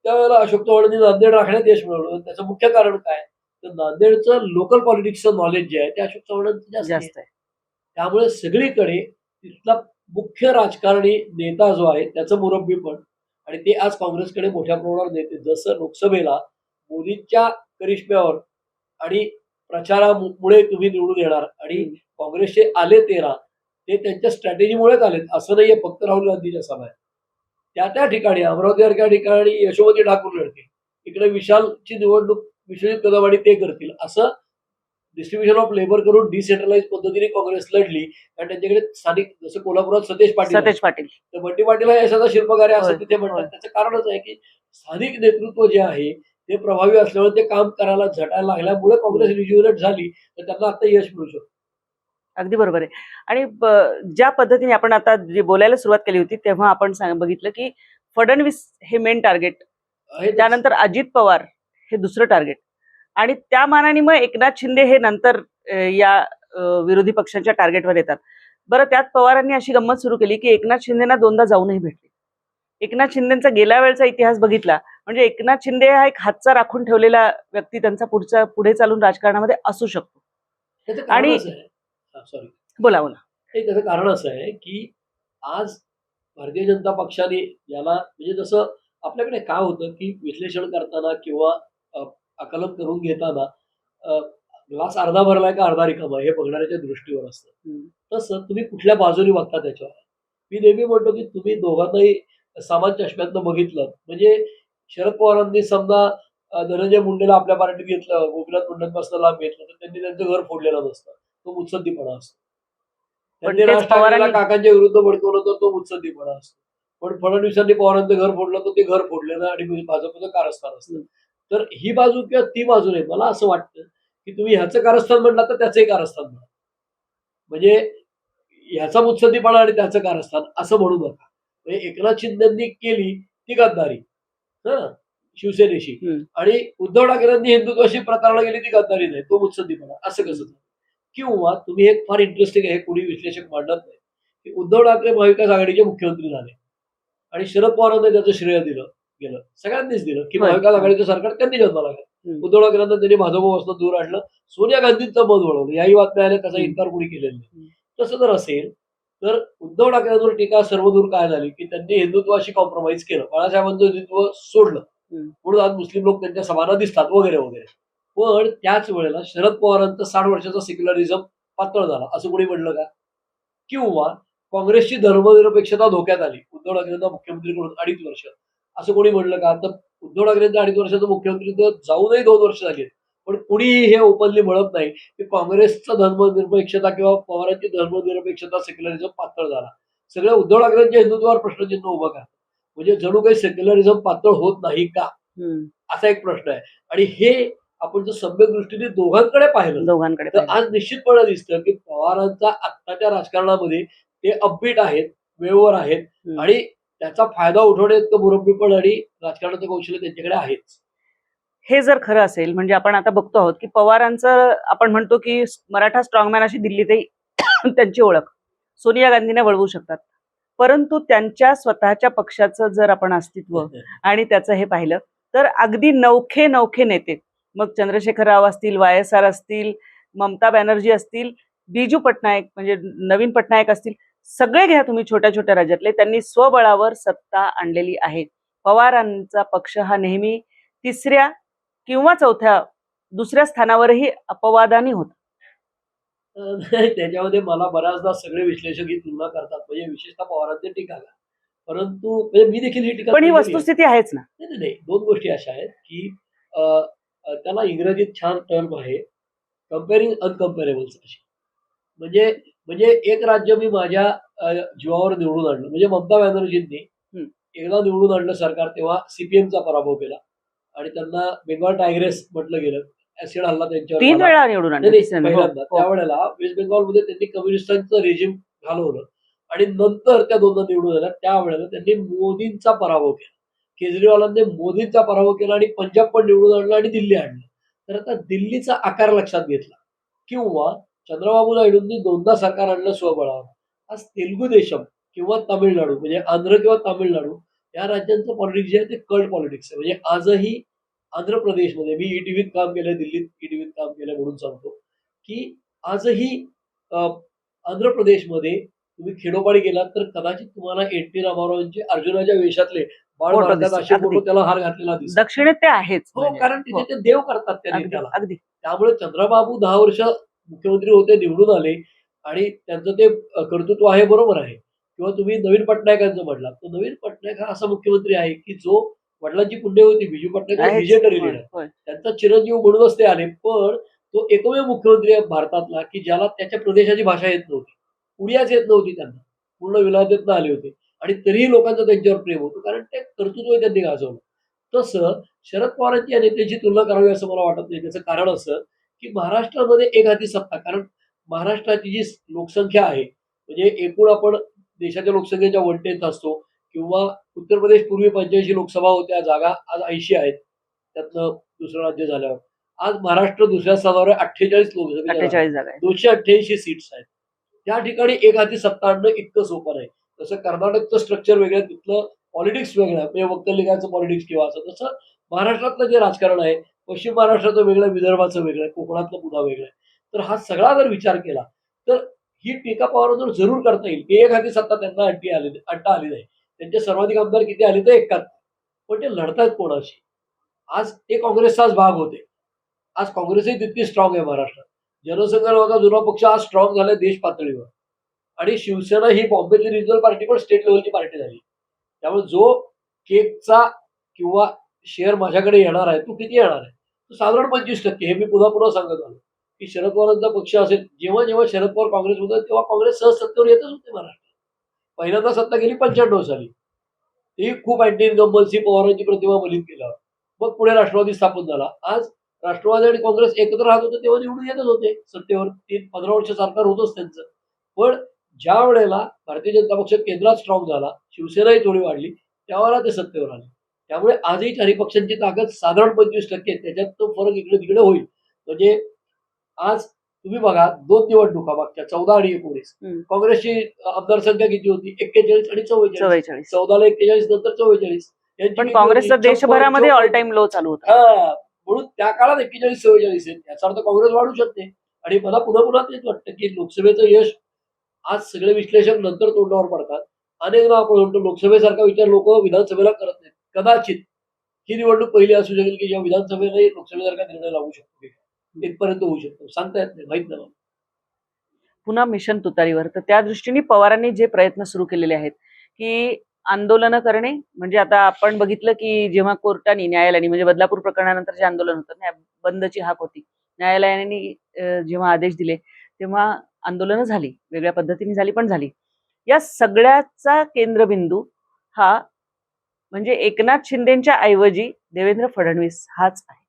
त्यावेळेला अशोक चव्हाणांनी नांदेड राखण्यात यश मिळवलं. त्याचं मुख्य कारण काय, तर नांदेडचं लोकल पॉलिटिक्सचं नॉलेज जे आहे ते अशोक चव्हाणांचं जास्त आहे. त्यामुळे सगळीकडे तिथला मुख्य राजकारणी नेता जो आहे त्याचं मुरब्बी पण, आणि ते आज काँग्रेसकडे मोठ्या प्रमाणावर नेते. जसं लोकसभेला मोदींच्या करिश्म्यावर आणि प्रचारामुळे तुम्ही निवडून येणार, आणि काँग्रेसचे आले 13 ते त्यांच्या स्ट्रॅटेजीमुळेच आलेत. असं नाहीये फक्त राहुल गांधीच्या सभा आहेत. त्या ठिकाणी अमरावतीसारख्या ठिकाणी यशोमती ठाकूर लढतील, इकडे विशालची निवडणूक विश्वजित कदम आणि ते करतील. असं डिस्ट्रीब्युशन ऑफ लेबर करून डिसेंट्रलाइज पद्धतीने काँग्रेस लढली. कारण त्यांच्याकडे स्थानिक, जसं कोल्हापुरात सतेज पाटील आहे, सतेज पाटील. तर बंटी पाटील हा यशाचा शिल्पकार आहे होय, असं तिथे होय. म्हणतात. त्याचं कारणच आहे की स्थानिक नेतृत्व जे आहे ते प्रभावी असल्यामुळे ते काम करायला झटायला लागल्यामुळे काँग्रेस रिज्युनेट झाली, तर त्यांना आता यश मिळू शकतं. अगदी बरोबर आहे. आणि ज्या पद्धतीने आपण आता जे बोलायला सुरुवात केली होती तेव्हा आपण बघितलं की फडणवीस हे मेन टार्गेट, आहे त्यानंतर अजित पवार हे दुसरं टार्गेट, आणि त्या मानाने मग एकनाथ शिंदे हे नंतर या विरोधी पक्षांच्या टार्गेटवर येतात. बरं, त्यात पवारांनी अशी गंमत सुरू केली की एकनाथ शिंदेना दोनदा जाऊनही भेटले. एकनाथ शिंदेचा गेल्या वेळचा इतिहास बघितला म्हणजे एकनाथ शिंदे हा एक हातचा राखून ठेवलेला व्यक्ती त्यांचा पुढे चालून राजकारणामध्ये असू शकतो. त्याचं कारण आणि असं आहे, सॉरी, बोला बोला. त्याचं कारण असं आहे की आज भारतीय जनता पक्षाने याला, म्हणजे जसं आपल्याकडे काय होतं की विश्लेषण करताना किंवा आकलन करून घेताना ग्लास अर्धा भरलाय का अर्धा रिकामा हे बघणाऱ्याच्या दृष्टीवर असतं. तसं तुम्ही कुठल्या बाजूने बघता त्याच्यावर. मी नेहमी म्हणतो की तुम्ही दोघांनाही समान चष्म्यातनं बघितलं म्हणजे शरद पवारांनी समजा धनंजय मुंडेला आपल्या पार्टीत घेतलं, गोपीनाथ मुंडेंपासून लाभ घेतलं, तर त्यांनी त्यांचं घर फोडलेलं नसतं, तो मुत्सद्दीपणा असतो. पण त्यांनी तेच राज ठाकरेला पवारांनी काकांच्या विरुद्ध भडकवलं तर तो मुत्सद्दीपणा असतो. पण फडणवीसांनी पवारांचं घर फोडलं तर ते घर फोडलेलं आणि भाजपचं कारस्थान असतं. तर ही बाजू किंवा ती बाजू नाही. मला असं वाटतं की तुम्ही ह्याचं कारस्थान म्हणला तर त्याचंही कारस्थान म्हणा. म्हणजे ह्याचा मुत्सद्दीपणा आणि त्याचं कारस्थान असं म्हणू नका. म्हणजे एकनाथ शिंदेंनी केली ती गद्दारी शिवसेनेशी, आणि उद्धव ठाकरेंनी हिंदुत्वाशी प्रतारणा केली ती गद्दारी नाही, तो मुत्सद्दीपणा. असं कसं? किंवा तुम्ही एक फार इंटरेस्टिंग आहे, कोणी विश्लेषक मांडत नाही की उद्धव ठाकरे महाविकास आघाडीचे मुख्यमंत्री झाले आणि शरद पवारांना त्याचं श्रेय दिलं गेलं, सगळ्यांनीच दिलं की महाविकास आघाडीचं सरकार त्यांनी जन्माला घातलं. उद्धव ठाकरेंना त्यांनी भाजपपासून दूर आणलं, सोनिया गांधींचं मत वळवलं. याही बातम्या आल्या, त्याचा इन्कार कोणी केलेला नाही. तसं जर असेल तर उद्धव ठाकरेंवर टीका सर्वदूर काय झाली की त्यांनी हिंदुत्वाशी कॉम्प्रोमाइज केलं, बाळासाहेबांचं हिंदुत्व सोडलं, म्हणून आज मुस्लिम लोक त्यांच्या सभांना दिसतात वगैरे वगैरे. पण त्याच वेळेला शरद पवारांचा 60 वर्षाचा सेक्युलरिझम पातळ झाला असं कोणी म्हणलं का? किंवा काँग्रेसची धर्मनिरपेक्षता धोक्यात आली उद्धव ठाकरेंना मुख्यमंत्री करून 2.5 वर्ष, असं कोणी म्हणलं का? तर उद्धव ठाकरेंचं 2.5 वर्षाचं मुख्यमंत्री जाऊनही 2 वर्ष झाली, पण कुणीही हे ओपनली म्हणत नाही की काँग्रेसचं धर्मनिरपेक्षता किंवा पवारांची धर्मनिरपेक्षता सेक्युलरिझम पातळ झाला. सगळ्या उद्धव ठाकरेंच्या हिंदुत्वावर प्रश्नचिन्ह उभं करा. म्हणजे जणू काही सेक्युलरिझम पातळ होत नाही का, असा एक प्रश्न आहे. आणि हे आपण जर सम्यक दृष्टीने दोघांकडे पाहिलं तर आज निश्चितपणे दिसतं की पवारांचा आत्ताच्या राजकारणामध्ये ते अपबीट आहेत, वेळेवर आहेत, आणि त्याचा फायदा उठवण्याचं मुरब्बीपण आणि राजकारणाचं कौशल्य त्यांच्याकडे आहेच. हे जर खरं असेल म्हणजे आपण आता बघतो आहोत की पवारांचं आपण म्हणतो की मराठा स्ट्रॉंगमॅन अशी दिल्लीतही त्यांची ओळख सोनिया गांधीने वळवू शकतात, परंतु त्यांच्या स्वतःच्या पक्षाचं जर आपण अस्तित्व आणि त्याचं हे पाहिलं तर अगदी नवखे नवखे नेते, मग चंद्रशेखर राव असतील, YSR असतील, ममता बॅनर्जी असतील, बिजू पटनायक म्हणजे नवीन पटनायक असतील, सगळे घ्या तुम्ही छोट्या छोट्या राज्यातले, त्यांनी स्वबळावर सत्ता आणलेली आहे. पवारांचा पक्ष हा नेहमी तिसऱ्या किंवा दुसऱ्या स्थानावरही अपवादाने होता. त्याच्यामध्ये मला बऱ्याचदा सगळे विश्लेषक ही तुलना करतात, म्हणजे विशेषतः पवारांचे टीकाकार. परंतु म्हणजे मी देखील ही टीका पण ही केलेली आहे. वस्तुस्थिती आहेच ना. नाही, दोन गोष्टी अशा आहेत की त्याला इंग्रजीत छान टर्म आहे, कम्पेअरिंग अनकम्पेरेबल्स अशी. म्हणजे म्हणजे एक राज्य मी माझ्या जीवावर निवडून आणलं, म्हणजे ममता बॅनर्जींनी एकदा निवडून आणलं सरकार, तेव्हा CPMचा पराभव केला आणि त्यांना बेंगॉल टायग्रेस म्हटलं गेलं. ऍसिड हल्ला त्यांच्यावर 3 झाला. वेळा निवडून आणलं. पहिल्यांदा त्यावेळेला वेस्ट बेंगॉलमध्ये त्यांनी कम्युनिस्टांचं रेजिम घालवलं आणि नंतर त्या दोनदा निवडून आल्या. त्यावेळेला त्यांनी मोदींचा पराभव केला. केजरीवालांनी मोदींचा पराभव केला आणि पंजाब पण निवडून आणलं आणि दिल्ली आणलं. तर आता दिल्लीचा आकार लक्षात घेतला, किंवा चंद्रबाबू नायडूंनी दोनदा सरकार आणलं स्वबळावर. आज तेलुगू देशम किंवा तामिळनाडू, म्हणजे आंध्र किंवा तामिळनाडू या राज्यांचं पॉलिटिक्स जे आहे ते कल्ट पॉलिटिक्स आहे. म्हणजे आजही आंध्र प्रदेशमध्ये, मी ईटीव्हीत काम केलं, दिल्लीत ईटीव्हीत काम केलं म्हणून सांगतो की आजही आंध्र प्रदेशमध्ये तुम्ही खेडोपाडी गेलात तर कदाचित तुम्हाला एन.टी. रामारावांचे अर्जुनाच्या वेशातले बाळ फोटो मारतात दिसतील. असे अगदी. फोटो त्याला हार घातलेला दिसतात. दक्षिणेत ते आहेच हो, म्हणजे. कारण हो. तिथे ते देव करतात त्या अगदी, नेत्याला. अगदी. त्यामुळे चंद्रबाबू 10 वर्ष मुख्यमंत्री होते, निवडून आले आणि त्यांचं ते कर्तृत्व आहे, बरोबर आहे. किंवा तुम्ही नवीन पटनायकांचं म्हटलात, तर नवीन पटनायक हा असा मुख्यमंत्री आहे, की जो वडिलांची पुण्य होती. बिजू पटनायक हे आहेच. लिजेंडरी होय, लीडर. होय. त्यांचा चिरंजीव म्हणूनच ते आले. पण तो एकमेव मुख्यमंत्री आहे भारतातला, की ज्याला त्याच्या प्रदेशाची भाषा येत नव्हती. उडियाच येत नव्हती त्यांना. पूर्ण विलायतेतनं आले होते आणि तरीही लोकांचं त्यांच्यावर प्रेम होतं. कारण ते कर्तृत्व त्यांनी गाजवलं. तसं शरद पवारांची या नेत्यांची तुलना करावी असं मला वाटत नाही. त्याचं कारण असं, की महाराष्ट्रामध्ये एकहाती सत्ता, कारण महाराष्ट्राची जी लोकसंख्या आहे, म्हणजे एकूण आपण देशाच्या लोकसंख्येच्या 1/10 असतो किंवा उत्तर प्रदेश पूर्वी 85 लोकसभा होत्या जागा, आज 80 आहेत. त्यातनं दुसरं राज्य झाल्यावर. आज महाराष्ट्र दुसऱ्या स्थानावर आहे 48 लोकसभेच्या जागा. 48 जागा आहेत. 288 सीट्स आहेत. त्या ठिकाणी एकहाती सत्ता आणणं इतकं सोपं नाही. तसं कर्नाटकचं स्ट्रक्चर वेगळं आहे, तिथलं पॉलिटिक्स वेगळं आहे. म्हणजे वक्कलिगाचं पॉलिटिक्स किंवा असं. तसं महाराष्ट्रातलं जे राजकारण आहे, पश्चिम महाराष्ट्राचं वेगळं आहे, विदर्भाचं वेगळं आहे, कोकणातलं पुन्हा वेगळं आहे. तर हा सगळा जर विचार केला, तर ही टीका पवारांवर जरूर करता येईल, की एकहाती सत्ता त्यांना आणता आली नाही. त्यांचे सर्वाधिक आमदार किती आले तर 71. पण ते लढतायत कोणाशी? आज ते काँग्रेसचाच भाग होते. आज काँग्रेसही तितकी स्ट्रॉंग आहे महाराष्ट्रात. जनसंघ नावाचा जुना पक्ष आज स्ट्रॉंग झालाय देश पातळीवर. आणि शिवसेना ही बॉम्बेची रिजनल पार्टी पण स्टेट लेव्हलची पार्टी झाली. त्यामुळे जो केकचा किंवा शेअर माझ्याकडे येणार आहे, तो किती येणार आहे? तो साधारण 25%. हे मी पुन्हा पुन्हा सांगत आलो, की शरद पवारांचा पक्ष असेल, जेव्हा जेव्हा शरद पवार काँग्रेसमध्ये होते, तेव्हा काँग्रेस सहज सत्तेवर येतच होते महाराष्ट्रात. पहिल्यांदा सत्ता गेली 95 साली. ती खूप अँटी इन्कम्बन्सी पवारांची प्रतिमा बलित केल्यावर. मग पुढे राष्ट्रवादी स्थापन झाला. आज राष्ट्रवादी आणि काँग्रेस एकत्र राहत होते तेव्हा निवडून येतच होते सत्तेवर. 15 वर्ष सरकार होतच त्यांचं. पण ज्या वेळेला भारतीय जनता पक्ष केंद्रात स्ट्रॉंग झाला, शिवसेनाही थोडी वाढली, त्यावेळेला ते सत्तेवर आले. त्यामुळे आजही चारही पक्षांची ताकद साधारण 25% आहे. त्याच्यात तो फरक इकडे-तिकडे होईल. म्हणजे आज तुम्ही बघा 2 निवडणुका मागच्या 14 आणि 19. काँग्रेसची आमदार संख्या किती होती? 41 आणि 44. 44. 14 ला 41 नंतर 44. यांची पण किती काँग्रेसचा होती? 56, देशभरामध्ये 54. ऑल टाइम लो चालू होता. हां, म्हणून त्या काळात 41-44 आहे. याचा अर्थ काँग्रेस वाढू शकते. आणि मला पुन्हा पुन्हा तेच वाटतं, की लोकसभेचं यश आज सगळे विश्लेषक नंतर तोंडावर पडतात. अनेकदा आपण म्हणतो लोकसभेसारखा विचार लोक विधानसभेला करत नाहीत. कदाचित ही निवडणूक पहिली असू शकेल, की जेव्हा विधानसभेलाही लोकसभेसारखा निर्णय लागू शकतो. इथपर्यंत होऊ शकतो. सांगता येत नाही, माहित नाही मला. पुन्हा मिशन तुतारीवर. तर त्या दृष्टीने पवारांनी जे प्रयत्न सुरू केलेले आहेत, की आंदोलनं करणे, म्हणजे आता आपण बघितलं की जेव्हा कोर्टाने न्यायालयाने म्हणजे बदलापूर प्रकरणानंतर जे आंदोलन होतं, बंदची हाक होती. न्यायालयाने जेव्हा आदेश दिले तेव्हा आंदोलनं झाली, वेगळ्या पद्धतीने झाली पण झाली. या सगळ्याचा केंद्रबिंदू हा म्हणजे एकनाथ शिंदेच्या ऐवजी देवेंद्र फडणवीस हाच आहे.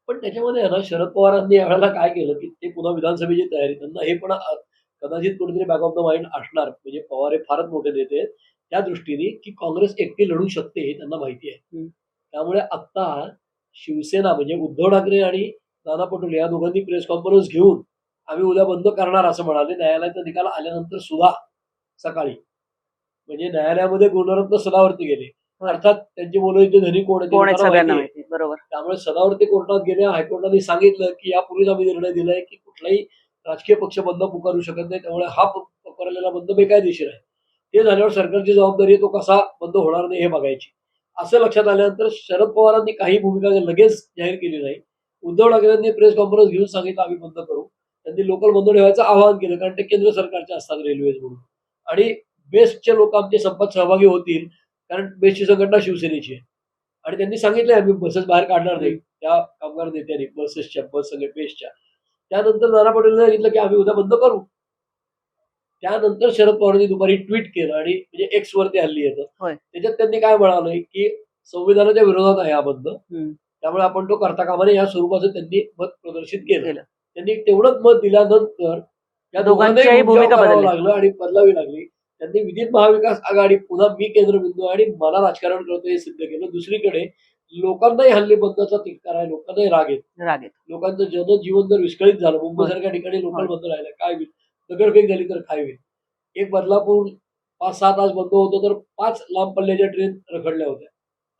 पण त्याच्यामध्ये आहे ना, शरद पवारांनी यावेळेला काय केलं, की ते पुन्हा विधानसभेची तयारी. त्यांना हे पण कदाचित कुठेतरी बॅक ऑफ द माइंड असणार. म्हणजे पवार हे फारच मोठे नेते आहेत. त्या दृष्टीने, की काँग्रेस एकटी लढू शकते हे त्यांना माहिती आहे. त्यामुळे आत्ता शिवसेना म्हणजे उद्धव ठाकरे आणि नाना पटोले या दोघांनी प्रेस कॉन्फरन्स घेऊन आम्ही उद्या बंद करणार असं म्हणाले. न्यायालयाचा निकाल आल्यानंतर सुद्धा सकाळी म्हणजे न्यायालयामध्ये गुणरत्न सदावर्ती गेले. अर्थात त्यांचे बोलायचे धनी कोण कोण आहे आहेत सगळ्यांना माहिती. बरोबर. त्यामुळे सदावर्ती कोर्टात गेले. हायकोर्टाने सांगितलं, की यापूर्वीच आम्ही निर्णय दिलाय, की कुठलाही राजकीय पक्ष बंद पुकारू शकत नाही. त्यामुळे हा पुकारलेला बंद बेकायदेशीर आहे. ते झाल्यावर सरकारची जबाबदारी आहे तो कसा बंद होणार नाही हे बघायची. असं लक्षात आल्यानंतर शरद पवारांनी काही भूमिका लगेच जाहीर केली नाही. उद्धव ठाकरेंनी प्रेस कॉन्फरन्स घेऊन सांगितलं आम्ही बंद करू. त्यांनी लोकल बंद ठेवायचं आवाहन केलं, कारण ते केंद्र सरकारचे असतात रेल्वेज म्हणून. आणि बेस्टचे लोक आमचे संपात सहभागी होतील, कारण बेस्टची संघटना शिवसेनेची आहे. आणि त्यांनी सांगितलंय आम्ही बसेस बाहेर काढणार नाही. त्या कामगार नेत्यांनी बसेसच्या बस सगळे बेस्टच्या. त्यानंतर नाना पटोलेंनी सांगितलं, की आम्ही उद्या बंद करू. त्यानंतर शरद पवारांनी दुपारी ट्विट केलं आणि म्हणजे एक्स वरती हल्ली येतं. त्याच्यात त्यांनी काय म्हणालंय, की संविधानाच्या विरोधात आहे हा बंद. त्यामुळे आपण तो करता कामा नये या स्वरूपाचं त्यांनी मत प्रदर्शित केलं. त्यांनी तेवढंच मत दिल्यानंतर या दोघांनाही भूमिका बदलावं लागलं आणि बदलावी लागली. त्यांनी विधित महाविकास आघाडी पुन्हा मी केंद्रबिंदू आणि मला राजकारण करतो हे सिद्ध केलं. दुसरीकडे लोकांनाही हल्ली बंदचा तिटकार आहे. लोकांनाही राग येतो. लोकांचं जनजीवन जर विस्कळीत झालं, मुंबईसारख्या ठिकाणी लोकल बंद राहिलं, काय होईल? दगडफेक झाली तर काय होईल? एक बदलापूर 5-6 तास बंद होतं तर 5 लांब पल्ल्याच्या ट्रेन रखडल्या होत्या.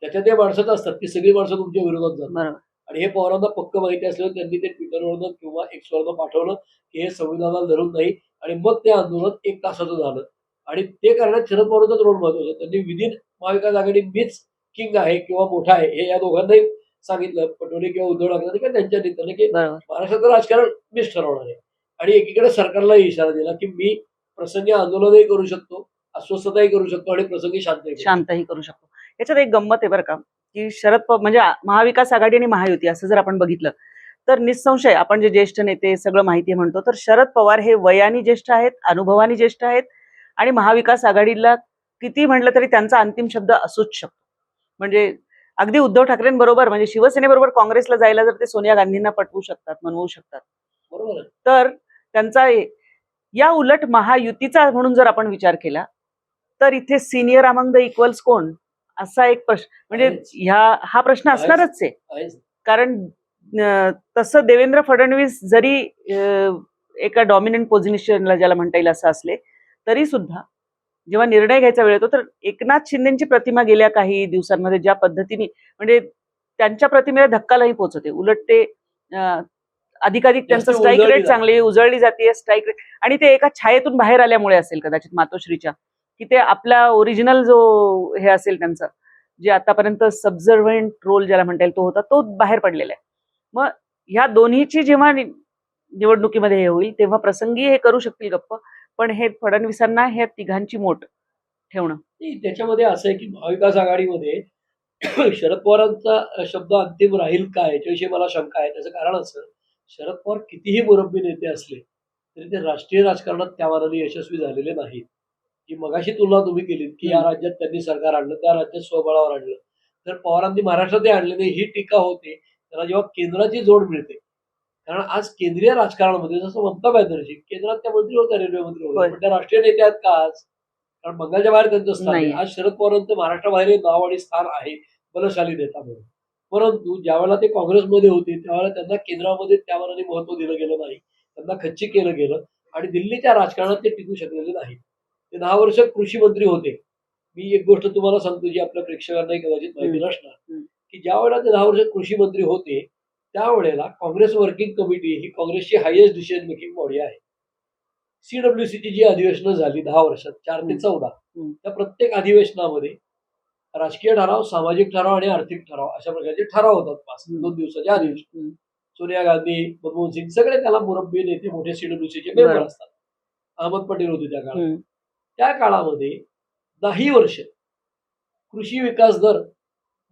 त्याच्यात ते माणसंच असतात, की सगळी माणसं तुमच्या विरोधात जातात. आणि हे पवारांना पक्क माहिती असल्यावर त्यांनी ते ट्विटरवरनं किंवा एक्सवरनं पाठवलं की हे संविधानाला धरून नाही, आणि मग ते आंदोलन 1 तासाचं झालं. आणि ते करण्यात शरद पवारांचाच रोल महत्वाचा. त्यांनी विदिन महाविकास आघाडी मीच किंग आहे किंवा मोठा आहे हे या दोघांनाही सांगितलं, पटोले किंवा उद्धव ठाकरे किंवा त्यांच्या नेत्याने, की बरोबर. महाराष्ट्राचं राजकारण मीच ठरवणार आहे. आणि एकीकडे सरकारलाही इशारा दिला की मी प्रसंगी आंदोलनही करू शकतो, अस्वस्थताही करू शकतो आणि प्रसंगी शांतही करू शकतो. शांतही करू शकतो. याच्यात एक गंमत आहे बरं का, की शरद पवार म्हणजे महाविकास आघाडी आणि महायुती असं जर आपण बघितलं तर निसंशय आपण जे ज्येष्ठ नेते सगळं माहिती म्हणतो, तर शरद पवार हे वयाने ज्येष्ठ आहेत, अनुभवाने ज्येष्ठ आहेत आणि महाविकास आघाडीला किती म्हटलं तरी त्यांचा अंतिम शब्द असूच शकतो. म्हणजे अगदी उद्धव ठाकरेंबरोबर म्हणजे शिवसेनेबरोबर काँग्रेसला जायला जर ते सोनिया गांधींना पटवू शकतात, मनवू शकतात, बरोबर आहे. तर त्यांचा या उलट महायुतीचा म्हणून जर आपण विचार केला तर इथे सिनियर अमंग द इक्वल्स कोण, असा एक प्रश्न म्हणजे आहेच. हा प्रश्न आहेच. असणारच आहे. आहेच. कारण तसं देवेंद्र फडणवीस जरी एका डॉमिनंट पोझिशनला ज्याला म्हणता येईल असं असले तरी सुद्धा जेव्हा निर्णय घ्यायचा वेळ येतो तर एकनाथ शिंदेची प्रतिमा गेल्या काही दिवसांमध्ये ज्या पद्धतीने म्हणजे त्यांच्या प्रतिमेला धक्कालाही पोहोचते, उलट ते अधिकाधिक त्यांचं जास्त स्ट्राईक उजळली रेट चांगली उजळली जाते स्ट्राईक रेट. आणि ते एका छायेतून बाहेर आल्यामुळे असेल कदाचित मातोश्रीच्या, की ते आपला ओरिजिनल जो हे असेल त्यांचा जे आतापर्यंत सबझर्व्हंट रोल ज्याला म्हणता येईल तो होता, तो बाहेर पडलेला आहे. मग ह्या दोन्हीची जेव्हा निवडणुकीमध्ये हे होईल तेव्हा प्रसंगी हे करू शकतील गप्प, पण हे फडणवीसांना ह्या तिघांची मोठ ठेवणं. नाही, त्याच्यामध्ये असं आहे की महाविकास आघाडीमध्ये शरद पवारांचा शब्द अंतिम राहील का याच्याविषयी मला शंका आहे. त्याचं कारण असं, शरद पवार कितीही मुरब्बी नेते असले तरी ते राष्ट्रीय राजकारणात त्या मानाने यशस्वी झालेले नाहीत. की मगाशी तुलना तुम्ही केलीत की या राज्यात त्यांनी सरकार आणलं, त्या राज्यात स्वबळावर आणलं, तर पवारांनी महाराष्ट्रातही आणले नाही ही टीका होते त्याला जेव्हा केंद्राची जोड मिळते. कारण आज केंद्रीय राजकारणामध्ये जसं ममता बॅनर्जी केंद्रात त्या मंत्री होत्या, रेल्वे मंत्री होय. होत्या, पण त्या राष्ट्रीय नेत्या आहेत का आज? कारण बंगालच्या बाहेर त्यांचं स्थान आहे. नाही. आज शरद पवारांचं महाराष्ट्राबाहेर नाव आणि स्थान आहे बलशाली नेता म्हणून. परंतु ज्यावेळेला ते काँग्रेसमध्ये होते त्यावेळेला त्यांना केंद्रामध्ये त्या मानाने महत्व दिलं गेलं नाही, त्यांना खच्ची केलं गेलं आणि दिल्लीच्या राजकारणात ते टिकू शकलेले नाही. ते 10 वर्ष कृषी मंत्री होते. मी एक गोष्ट तुम्हाला सांगतो जी आपल्या प्रेक्षकांनाही कदाचित माहिती नसणार, की ज्या वेळेला ते 10 वर्ष कृषी मंत्री होते त्यावेळेला काँग्रेस वर्किंग कमिटी ही काँग्रेसची हायएस्ट डिसिजन मेकिंग बॉडी आहे. सीडब्ल्यूसीची जी अधिवेशनं झाली 10 वर्षात 4 ते 14 त्या प्रत्येक अधिवेशनामध्ये राजकीय ठराव, सामाजिक ठराव आणि आर्थिक ठराव अशा प्रकारचे ठराव होतात 5-2 दिवसाचे अधिवेशन. सोनिया गांधी, मनमोहन सिंग सगळे त्याला मुरब्बी नेते मोठे सीडब्ल्यूसीचे मेंबर बरोबर. असतात. अहमद पटेल होते त्या काळात. त्या काळामध्ये 10 वर्ष कृषी विकास दर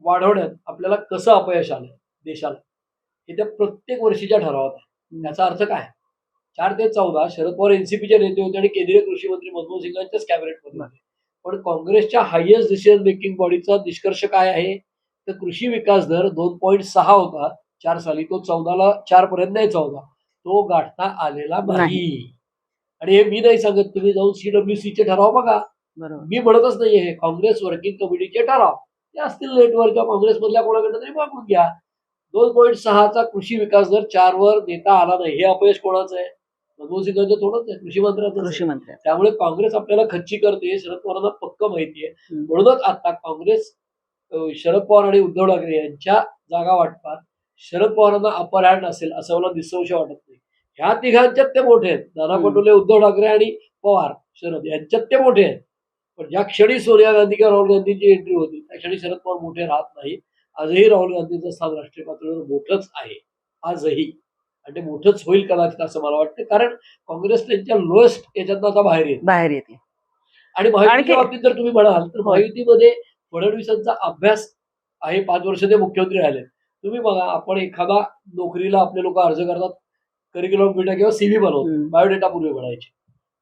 वाढवण्यात आपल्याला कसं अपयश आलं देशाला हे त्या प्रत्येक वर्षीच्या ठरावात आहे. याचा अर्थ काय? 4 ते 14 शरद पवार एनसीपीचे नेते होते आणि केंद्रीय कृषी मंत्री मनमोहन सिंगांच्याच कॅबिनेटमध्ये होते. पण काँग्रेसच्या हायएस्ट डिसिजन मेकिंग बॉडीचा निष्कर्ष काय आहे? तर कृषी विकास दर 2.6 होता 4 साली, तो 14ला 4 पर्यंत न्यायचा होता. तो गाठता आलेला नाही. आणि हे मी नाही सांगत, तुम्ही जाऊन सीडब्ल्यूसीचे ठराव बघा. बरोबर. मी म्हणतच नाहीये हे काँग्रेस वर्किंग कमिटीचे ठराव ते असतील नेटवर किंवा काँग्रेसमधल्या कोणाकडे तरी मागून घ्या. 2.6चा कृषी विकास दर 4 वर देता आला नाही. हे अपयश कोणाचं आहे? मनमोहन सिंगांचं थोडंच आहे, कृषी मंत्र्यांचं. कृषी मंत्री त्यामुळे काँग्रेस आपल्याला खच्ची करते शरद पवारांना पक्क माहिती आहे. म्हणूनच आता काँग्रेस शरद पवार आणि उद्धव ठाकरे यांच्या जागा वाटपात शरद पवारांना अपर हँड असेल असं मला निसंशय वाटत नाही. ह्या तिघांच्यात ते मोठे आहेत, नाना पटोले, उद्धव ठाकरे आणि पवार शरद यांच्यात ते मोठे आहेत. पण ज्या क्षणी सोनिया गांधी किंवा राहुल गांधींची एंट्री होती त्या क्षणी शरद पवार मोठे राहत नाही. आजही राहुल गांधींचं स्थान राष्ट्रीय पातळीवर मोठंच आहे आजही, आणि ते मोठंच होईल कदाचित असं मला वाटतं. कारण काँग्रेस त्यांच्या लोएस्ट याच्यातनं आता बाहेर येते. आणि महायुतीच्या बाबतीत जर तुम्ही म्हणाल तर महायुतीमध्ये फडणवीसांचा अभ्यास आहे. 5 वर्ष ते मुख्यमंत्री राहिले. तुम्ही बघा, आपण एखादा नोकरीला आपले लोक अर्ज करतात, करिक्युलम विटा किंवा सीव्ही बनवतो, बायोडेटा पूर्वी बनायचे.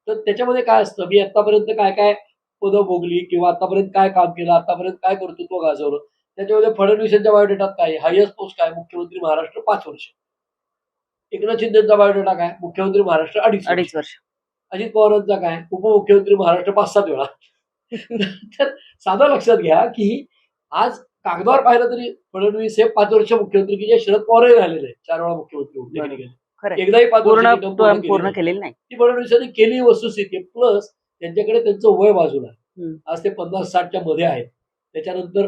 तर त्याच्यामध्ये काय असतं, मी आतापर्यंत काय काय पदं भोगली किंवा आतापर्यंत काय काम केलं, आतापर्यंत काय कर्तृत्व गाजवलं, त्याच्यामध्ये फडणवीसांच्या बायोडेटात काय, हायएस्ट पोस्ट काय, मुख्यमंत्री महाराष्ट्र 5 वर्ष. एकनाथ शिंदेचा बायोडेटा काय, मुख्यमंत्री महाराष्ट्र 2.5 वर्ष. अजित पवारांचा काय, उपमुख्यमंत्री महाराष्ट्र 5-7 वेळा. तर साधं लक्षात घ्या की आज कागदावर पाहिलं तरी फडणवीस हे 5 वर्ष मुख्यमंत्री, की जे शरद पवारही राहिलेले आहेत, 4 वेळा मुख्यमंत्री होते, एकदाही 5 वर्ष पूर्ण केलेली नाही. ती फडणवीसांनी केली वस्तुस्थिती. प्लस त्यांच्याकडे त्यांचं वय बाजूला आहे. आज ते 50-60च्या मध्ये आहेत. त्याच्यानंतर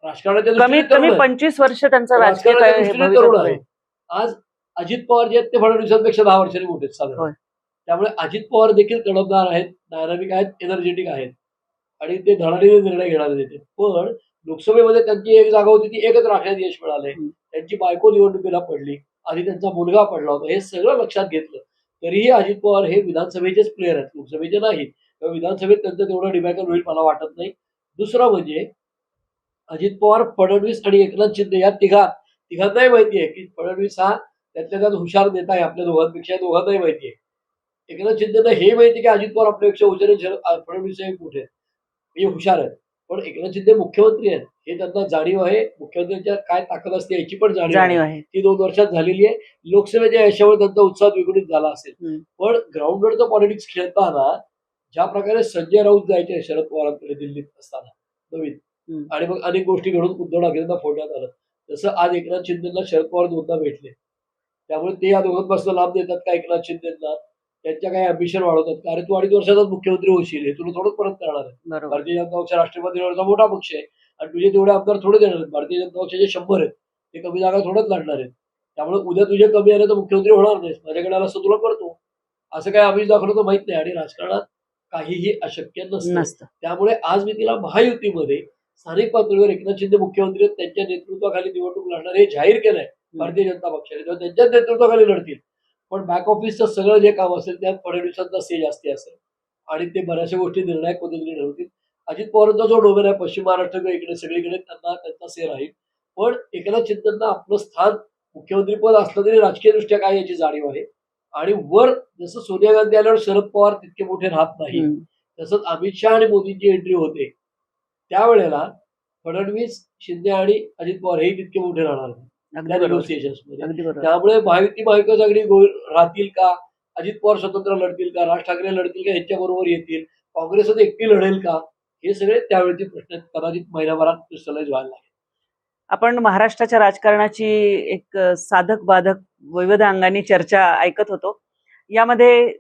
राजकारणाच्या कमीत दृष्टीने कमी तरुण आहे. 25 वर्ष त्यांचा राजकीय राजकारणाच्या दृष्टीने भवितव्य तरुण आहे. आहे. आज अजित पवार जे आहेत ते फडणवीसांपेक्षा 10 वर्षांनी मोठे आहेत होय. साधारण. त्यामुळे अजित पवार देखील तडफदार आहेत, डायनामिक आहेत, एनर्जेटिक आहेत आणि ते धडाडीने निर्णय घेणारे नेते. पण लोकसभेमध्ये त्यांची एक जागा होती ती एकच राखण्यात यश मिळालंय. त्यांची बायको निवडणुकीला पडली, आधी त्यांचा मुलगा पडला होता. हे सगळं लक्षात घेतलं तरीही अजित पवार हे विधानसभेचेच प्लेयर आहेत, लोकसभेचे नाहीत. किंवा विधानसभेत त्यांचं तेवढं डिबॅकल होईल मला वाटत नाही. दुसरं म्हणजे अजित पवार, फडणवीस आणि एकनाथ शिंदे या तिघांनाही माहिती आहे की फडणवीस हा त्यातल्या त्यात हुशार नेता आहे, आपल्या दोघांनाही माहिती आहे. एकनाथ शिंदेना हे माहिती की अजित पवार आपल्यापेक्षा हुशार आहे, फडणवीस हे मोठे आहेत, हे हुशार आहेत. पण एकनाथ शिंदे मुख्यमंत्री आहेत हे त्यांना जाणीव आहे. मुख्यमंत्र्यांच्या काय ताकद असते याची पण जाणीव आहे. ती 2 वर्षात झालेली आहे. लोकसभेच्या यशामुळे त्यांचा उत्साह द्विगुणित झाला असेल. पण ग्राउंडवरचं पॉलिटिक्स खेळताना ज्या प्रकारे संजय राऊत जायचे शरद पवारांकडे दिल्लीत असताना नवीन आणि मग अनेक गोष्टी घडून उद्धव ठाकरेंना फोडण्यात आलं, तसं आज एकनाथ शिंदेना शरद पवार 2दा भेटले. त्यामुळे ते या दोघांपासून लाभ देतात का एकनाथ शिंदेना, त्यांच्या काही अम्बिशन वाढवतात का, अरे तू 2.5 वर्षाचाच मुख्यमंत्री होशील, हे तुला थोडंच परत करणार आहे. भारतीय जनता पक्ष राष्ट्रवादीवरचा मोठा पक्ष आहे आणि तुझे तेवढे आमदार थोडे देणार आहेत. भारतीय जनता पक्षाचे 100 आहेत, ते कमी जागा थोडंच लढणार आहेत. त्यामुळे उद्या तुझे कमी आले तर मुख्यमंत्री होणार नाहीस, माझ्याकडे आला असं तुला करतो, असं काही आम्ही दाखवलं तर माहित नाही. आणि राजकारणात काहीही अशक्य नसतं. त्यामुळे आज मी तिला महायुतीमध्ये स्थानिक पातळीवर एकनाथ शिंदे मुख्यमंत्री आहेत, त्यांच्या नेतृत्वाखाली निवडणूक लढणार हे जाहीर केलंय भारतीय जनता पक्षाने, तेव्हा त्यांच्याच नेतृत्वाखाली लढतील. पण बॅक ऑफिसचं सगळं जे काम असेल त्यात फडणवीसांचा से जास्ती असेल आणि ते बऱ्याचशा गोष्टी निर्णायक पद्धतीने ठरवतील. अजित पवारांचा जो डोमेन आहे पश्चिम महाराष्ट्र किंवा इकडे सगळीकडे त्यांना त्यांचा से राहील. पण एकनाथ शिंदेंना आपलं स्थान मुख्यमंत्रीपद असलं तरी राजकीयदृष्ट्या काय याची जाणीव आहे. आणि वर जसं सोनिया गांधी आल्यावर शरद पवार तितके मोठे राहत नाही, तसंच अमित शहा आणि मोदींची एंट्री होते त्यावेळेला फडणवीस, शिंदे आणि अजित पवार हे तितके मोठे राहणार नाही निगोसिएशन्स मध्ये. त्यामुळे महायुतीच आघाडी राहतील का, अजित पवार स्वतंत्र लढतील का, राज ठाकरे लढतील का, ह्यांच्या बरोबर येतील, काँग्रेसच एकटी लढेल का, हे सगळे त्यावेळेचे प्रश्न आहेत. कदाचित महिनाभरात क्रिस्टलाइज व्हायला लागेल. आपण महाराष्ट्राच्या राजकारणाची एक साधक बाधक विविध अंगाने चर्चा ऐकत होतो. यामध्ये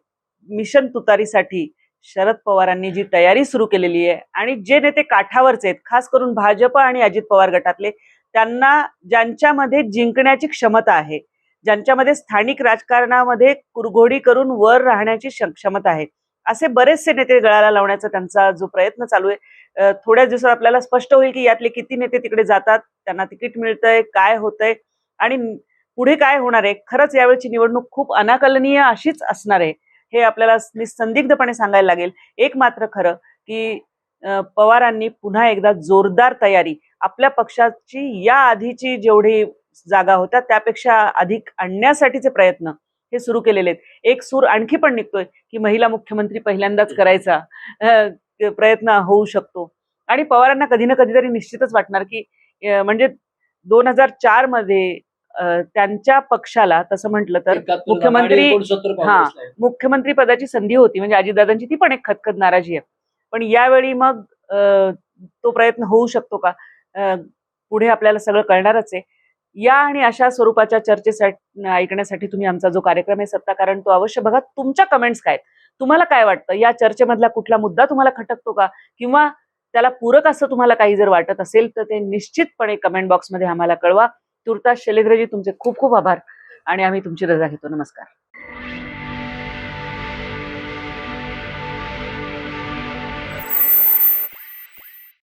मिशन तुतारीसाठी शरद पवारांनी जी तयारी सुरू केलेली आहे आणि जे नेते काठावरचे आहेत, खास करून भाजप आणि अजित पवार गटातले, त्यांना ज्यांच्यामध्ये जिंकण्याची क्षमता आहे, ज्यांच्यामध्ये स्थानिक राजकारणामध्ये कुरघोडी करून वर राहण्याची क्षमता आहे, असे बरेचसे नेते गळाला लावण्याचा त्यांचा जो प्रयत्न चालू आहे, थोड्याच दिवसात आपल्याला स्पष्ट होईल की यातले किती नेते तिकडे जातात, त्यांना तिकीट मिळतंय, काय होतंय आणि पुढे काय होणार आहे. खरंच यावेळची निवडणूक खूप अनाकलनीय अशीच असणार आहे हे आपल्याला निसंदिग्धपणे सांगायला लागेल. एक मात्र खरं की पवारांनी पुन्हा एकदा जोरदार तयारी आपल्या पक्षाची या आधीची जेवढी जागा होत्या त्यापेक्षा अधिक आणण्यासाठीचे प्रयत्न हे सुरू केलेले आहेत. एक सूर आणखी पण निघतोय की महिला मुख्यमंत्री पहिल्यांदाच करायचा प्रयत्न होऊ शकतो. आणि पवारांना कधी ना कधीतरी निश्चितच वाटणार की म्हणजे 2004 मध्ये त्यांच्या पक्षाला तसं म्हटलं तर मुख्यमंत्री पदाची संधी होती, म्हणजे अजितदादांची ती पण एक खतखत नाराजी आहे. पण यावेळी मग तो प्रयत्न होऊ शकतो का, पुढे आपल्याला सगळं कळणारच आहे. या आणि अशा स्वरूपाच्या चर्चेसाठी ऐकण्यासाठी तुम्ही आमचा जो कार्यक्रम आहे सत्ता कारण तो अवश्य बघा. तुमच्या कमेंट्स काय, तुम्हाला काय वाटतं, या चर्चेमधला कुठला मुद्दा तुम्हाला खटकतो का, किंवा त्याला पूरक असं तुम्हाला काही जर वाटत असेल तर ते निश्चितपणे कमेंट बॉक्समध्ये आम्हाला कळवा. तुर्तास शैलेंद्रजी तुमचे खूप खूप आभार आणि आम्ही तुमची रजा घेतो. नमस्कार.